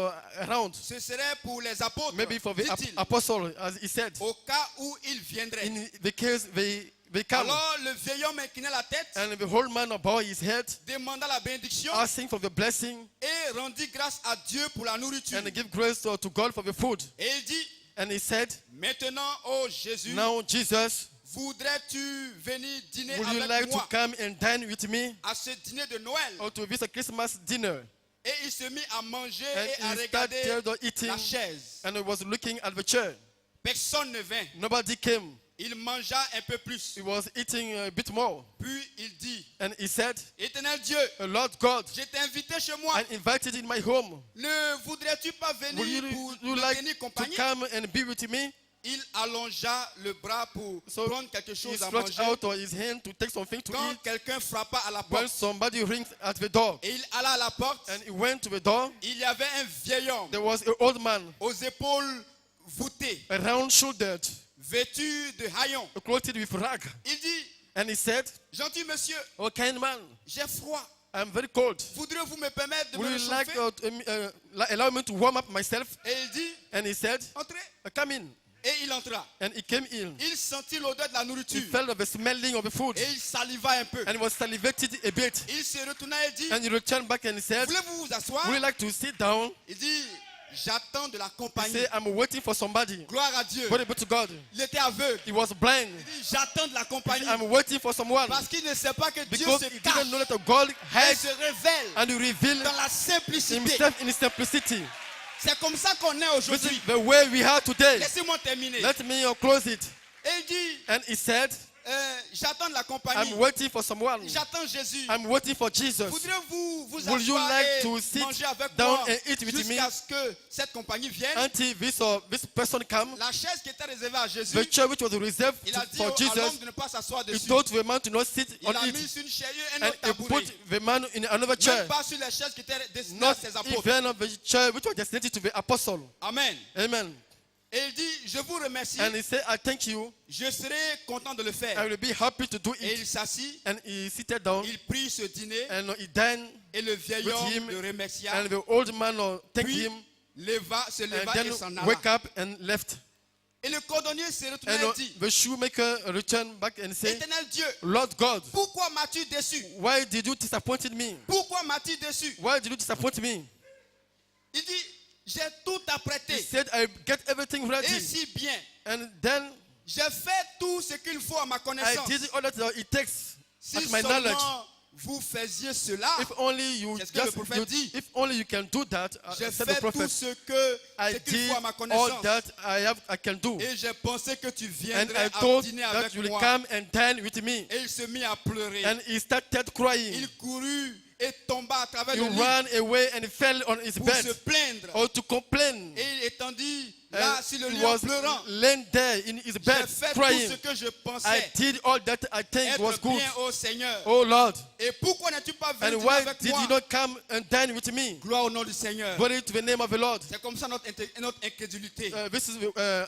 Speaker 2: around.
Speaker 1: Ce serait pour les apôtres,
Speaker 2: Maybe for the
Speaker 1: dit-il,
Speaker 2: apostle, as he said.
Speaker 1: au cas où ils viendraient.
Speaker 2: In the case they come.
Speaker 1: Alors le vieil homme inclina la tête,
Speaker 2: And the whole man bowed his head,
Speaker 1: demanda la bénédiction
Speaker 2: asking for the blessing,
Speaker 1: et rendit grâce à Dieu pour la nourriture.
Speaker 2: and give grace to God for the food.
Speaker 1: Et il dit,
Speaker 2: And he said,
Speaker 1: maintenant, ô Jésus,
Speaker 2: now Jesus,
Speaker 1: voudrais-tu venir dîner
Speaker 2: would you
Speaker 1: avec
Speaker 2: like to
Speaker 1: moi
Speaker 2: come and dine with me
Speaker 1: à ce dîner de Noël?
Speaker 2: or to this Christmas dinner?
Speaker 1: Et il se mit à manger
Speaker 2: And
Speaker 1: et à
Speaker 2: he
Speaker 1: regarder
Speaker 2: started eating
Speaker 1: la chaise.
Speaker 2: and he was looking at the chair.
Speaker 1: Personne ne vint.
Speaker 2: Nobody came.
Speaker 1: Il mangea un peu plus.
Speaker 2: He was eating a bit more.
Speaker 1: Puis il dit,
Speaker 2: And he said,
Speaker 1: Éternel Dieu,
Speaker 2: Lord God,
Speaker 1: je t'ai invité chez moi.
Speaker 2: I invited in my home.
Speaker 1: Ne voudrais-tu pas venir
Speaker 2: Would
Speaker 1: pour
Speaker 2: you
Speaker 1: me
Speaker 2: like
Speaker 1: tenir
Speaker 2: to
Speaker 1: compagnie?
Speaker 2: come and be with me?
Speaker 1: Il allongea le bras pour
Speaker 2: So
Speaker 1: prendre quelque
Speaker 2: he
Speaker 1: chose à
Speaker 2: stretched
Speaker 1: manger.
Speaker 2: out his hand to take something to
Speaker 1: Quand
Speaker 2: eat.
Speaker 1: quelqu'un frappa à la
Speaker 2: When
Speaker 1: porte
Speaker 2: somebody rings at the door,
Speaker 1: et il alla à la porte,
Speaker 2: and he went to the door,
Speaker 1: il y avait un vieil homme
Speaker 2: there was an old man,
Speaker 1: aux épaules voûtées,
Speaker 2: round-shouldered,
Speaker 1: vêtu de haillons.
Speaker 2: clothed with rag.
Speaker 1: Il dit,
Speaker 2: And he said,
Speaker 1: gentil monsieur,
Speaker 2: oh kind man,
Speaker 1: j'ai froid.
Speaker 2: I'm very cold.
Speaker 1: Voudrez-vous me permettre de me
Speaker 2: Would you like
Speaker 1: réchauffer?
Speaker 2: allow me to warm up myself?
Speaker 1: Et il dit,
Speaker 2: And he said,
Speaker 1: entrez.
Speaker 2: come in.
Speaker 1: Et il entra.
Speaker 2: And he came in.
Speaker 1: Il sentit l'odeur de la
Speaker 2: He
Speaker 1: nourriture.
Speaker 2: felt the smelling of the food.
Speaker 1: Et il saliva un peu.
Speaker 2: And he was salivated a bit.
Speaker 1: Il se retourna et dit,
Speaker 2: And he returned back and he said,
Speaker 1: voulez-vous vous asseoir?
Speaker 2: would you like to sit down?
Speaker 1: Il dit, j'attends de la
Speaker 2: He
Speaker 1: compagnie.
Speaker 2: said, I'm waiting for somebody.
Speaker 1: Gloire à Dieu.
Speaker 2: Glory be to God.
Speaker 1: Il était aveugle.
Speaker 2: He was blind.
Speaker 1: Il dit, j'attends de la
Speaker 2: He
Speaker 1: compagnie.
Speaker 2: said, I'm waiting for someone.
Speaker 1: Parce qu'il ne sait pas que Dieu
Speaker 2: Because
Speaker 1: se
Speaker 2: he
Speaker 1: cache.
Speaker 2: didn't know that God
Speaker 1: Il
Speaker 2: hides
Speaker 1: se révèle
Speaker 2: and he revealed
Speaker 1: dans la simplicité.
Speaker 2: himself in his simplicity.
Speaker 1: C'est comme ça qu'on est
Speaker 2: This
Speaker 1: aujourd'hui.
Speaker 2: is the way we are today.
Speaker 1: Laissez-moi terminer.
Speaker 2: Let me close it.
Speaker 1: Et il dit,
Speaker 2: And he said,
Speaker 1: j'attends de la compagnie.
Speaker 2: I'm waiting for someone.
Speaker 1: J'attends Jésus.
Speaker 2: I'm waiting for Jesus.
Speaker 1: Voudrez-vous vous
Speaker 2: Would you
Speaker 1: asseoir
Speaker 2: like
Speaker 1: et
Speaker 2: to sit
Speaker 1: manger avec
Speaker 2: down
Speaker 1: moi
Speaker 2: and eat with me?
Speaker 1: jusqu'à ce que cette compagnie vienne?
Speaker 2: Until this person come,
Speaker 1: La chaise qui était réservée à Jésus,
Speaker 2: the chair which was reserved
Speaker 1: il a dit
Speaker 2: for
Speaker 1: à l'homme
Speaker 2: Jesus,
Speaker 1: de ne pas s'asseoir
Speaker 2: he
Speaker 1: dessus.
Speaker 2: told the man to not sit
Speaker 1: Il
Speaker 2: on
Speaker 1: a
Speaker 2: it.
Speaker 1: mis sur une chaise un
Speaker 2: And
Speaker 1: autre
Speaker 2: he
Speaker 1: tabouret.
Speaker 2: put the man in another chair.
Speaker 1: Même pas sur les chaises qui étaient destinées à
Speaker 2: Not
Speaker 1: ses apôtres.
Speaker 2: even of the chair which was destined to the apostle.
Speaker 1: Amen.
Speaker 2: Amen.
Speaker 1: Et il dit, je vous remercie.
Speaker 2: And he said, I thank you.
Speaker 1: Je serai content de le
Speaker 2: I
Speaker 1: faire.
Speaker 2: will be happy to do
Speaker 1: Et
Speaker 2: it.
Speaker 1: il s'assit,
Speaker 2: And he seated down
Speaker 1: il prit ce dîner
Speaker 2: and he dined.
Speaker 1: et le vieil
Speaker 2: with
Speaker 1: homme
Speaker 2: him,
Speaker 1: le remercia.
Speaker 2: And the old man thanked
Speaker 1: Puis
Speaker 2: him
Speaker 1: se
Speaker 2: and
Speaker 1: leva et s'en
Speaker 2: then
Speaker 1: alla.
Speaker 2: wake up and left.
Speaker 1: Et le cordonnier se retourna
Speaker 2: And
Speaker 1: et dit,
Speaker 2: the shoemaker returned back and said,
Speaker 1: Éternel Dieu,
Speaker 2: Lord God,
Speaker 1: pourquoi m'as-tu déçu?
Speaker 2: why did you disappoint me?
Speaker 1: Pourquoi m'as-tu déçu?
Speaker 2: Why did you disappoint me?
Speaker 1: Il dit, j'ai tout
Speaker 2: He
Speaker 1: apprêté.
Speaker 2: said, I get everything
Speaker 1: Et
Speaker 2: ready.
Speaker 1: si bien,
Speaker 2: And then
Speaker 1: j'ai fait tout ce qu'il faut à ma
Speaker 2: I
Speaker 1: connaissance.
Speaker 2: did all that it takes
Speaker 1: Si
Speaker 2: at my knowledge.
Speaker 1: seulement vous faisiez cela,
Speaker 2: If only you
Speaker 1: C'est ce que le
Speaker 2: just,
Speaker 1: prophète dit.
Speaker 2: if only you can do that,
Speaker 1: j'ai
Speaker 2: said the
Speaker 1: fait tout
Speaker 2: prophet,
Speaker 1: ce
Speaker 2: I
Speaker 1: qu'il
Speaker 2: did
Speaker 1: faut à ma
Speaker 2: all
Speaker 1: connaissance.
Speaker 2: that I can do.
Speaker 1: Et j'ai pensé que tu
Speaker 2: And
Speaker 1: viendrais
Speaker 2: I
Speaker 1: à
Speaker 2: thought
Speaker 1: dîner
Speaker 2: that
Speaker 1: avec
Speaker 2: you will
Speaker 1: moi.
Speaker 2: come and dine with me.
Speaker 1: Et il se mit à pleurer.
Speaker 2: And he started crying.
Speaker 1: Il courut et tomba s'asseoir à travers
Speaker 2: he
Speaker 1: le lit
Speaker 2: ran away and fell on his
Speaker 1: pour se
Speaker 2: bed
Speaker 1: plaindre.
Speaker 2: or to complain.
Speaker 1: Et il étendit là
Speaker 2: And
Speaker 1: sur le
Speaker 2: he
Speaker 1: lit en
Speaker 2: was
Speaker 1: pleurant.
Speaker 2: laying there in his
Speaker 1: J'ai
Speaker 2: bed
Speaker 1: fait tout
Speaker 2: crying.
Speaker 1: ce que je
Speaker 2: I
Speaker 1: pensais
Speaker 2: did all that I think was
Speaker 1: être
Speaker 2: good.
Speaker 1: bien au Seigneur.
Speaker 2: Oh Lord,
Speaker 1: Et pourquoi n'es-tu pas venu
Speaker 2: and
Speaker 1: dîner
Speaker 2: why
Speaker 1: avec
Speaker 2: did
Speaker 1: moi?
Speaker 2: you not come and dine with me?
Speaker 1: Gloire au nom du Seigneur.
Speaker 2: Glory to the name of the Lord.
Speaker 1: C'est comme ça notre incrédulité.
Speaker 2: This is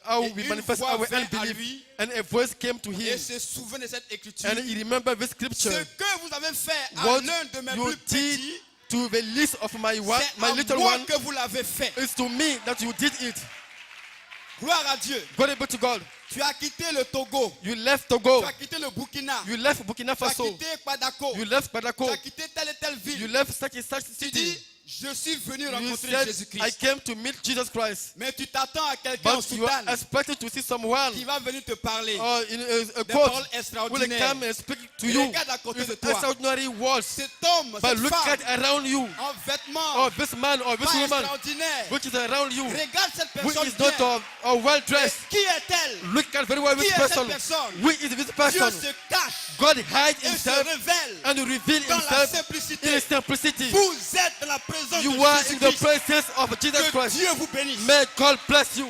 Speaker 2: how
Speaker 1: Et
Speaker 2: we
Speaker 1: une
Speaker 2: manifest
Speaker 1: voix
Speaker 2: our
Speaker 1: vint à
Speaker 2: unbelief.
Speaker 1: lui.
Speaker 2: And a voice came to
Speaker 1: Et
Speaker 2: him,
Speaker 1: se souvient de cette écriture.
Speaker 2: and he remembered this
Speaker 1: Ce
Speaker 2: scripture.
Speaker 1: que vous avez fait à
Speaker 2: What
Speaker 1: l'un de mes
Speaker 2: you
Speaker 1: plus
Speaker 2: did
Speaker 1: petits,
Speaker 2: to the least of my
Speaker 1: c'est à
Speaker 2: little
Speaker 1: moi
Speaker 2: one,
Speaker 1: que vous l'avez fait.
Speaker 2: it's to me that you did it.
Speaker 1: Gloire à Dieu.
Speaker 2: Glory be to God.
Speaker 1: Tu as quitté le Togo.
Speaker 2: You left Togo.
Speaker 1: Tu as quitté le Burkina.
Speaker 2: You left Burkina
Speaker 1: Tu as
Speaker 2: Faso.
Speaker 1: quitté Padako.
Speaker 2: You left
Speaker 1: Tu
Speaker 2: Badako.
Speaker 1: as quitté telle et telle
Speaker 2: You
Speaker 1: ville.
Speaker 2: left such and such
Speaker 1: Tu
Speaker 2: city.
Speaker 1: dis, je suis venu
Speaker 2: You
Speaker 1: rencontrer
Speaker 2: said, I
Speaker 1: Jésus-Christ.
Speaker 2: came to meet Jesus Christ.
Speaker 1: Mais tu t'attends à quelqu'un en
Speaker 2: But you are
Speaker 1: soutane
Speaker 2: expected to see someone
Speaker 1: qui va venir te parler
Speaker 2: or in a
Speaker 1: des
Speaker 2: court
Speaker 1: paroles
Speaker 2: will
Speaker 1: extraordinaires.
Speaker 2: come and speak to you
Speaker 1: Regarde à côté de
Speaker 2: with
Speaker 1: toi.
Speaker 2: extraordinary words.
Speaker 1: Cet homme,
Speaker 2: But
Speaker 1: cette
Speaker 2: look
Speaker 1: femme,
Speaker 2: at around you.
Speaker 1: en vêtements,
Speaker 2: Or this man or this
Speaker 1: pas
Speaker 2: woman
Speaker 1: extraordinaire.
Speaker 2: which is around you,
Speaker 1: Regarde cette
Speaker 2: which
Speaker 1: personne
Speaker 2: is not
Speaker 1: bien.
Speaker 2: well dressed.
Speaker 1: Qui est-elle?
Speaker 2: Look at very well
Speaker 1: Qui
Speaker 2: this
Speaker 1: est cette
Speaker 2: person.
Speaker 1: personne?
Speaker 2: Who is this
Speaker 1: Dieu
Speaker 2: person?
Speaker 1: se cache
Speaker 2: God hides
Speaker 1: et se
Speaker 2: himself
Speaker 1: révèle
Speaker 2: and reveal
Speaker 1: dans la
Speaker 2: himself in
Speaker 1: simplicité.
Speaker 2: simplicity.
Speaker 1: Vous êtes dans la présence
Speaker 2: You
Speaker 1: de
Speaker 2: are in the
Speaker 1: Jésus-Christ.
Speaker 2: presence of Jesus
Speaker 1: Que
Speaker 2: Christ.
Speaker 1: Dieu vous bénisse.
Speaker 2: May God bless you.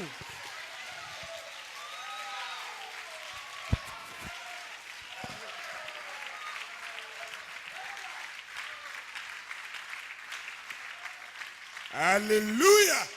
Speaker 3: Alléluia.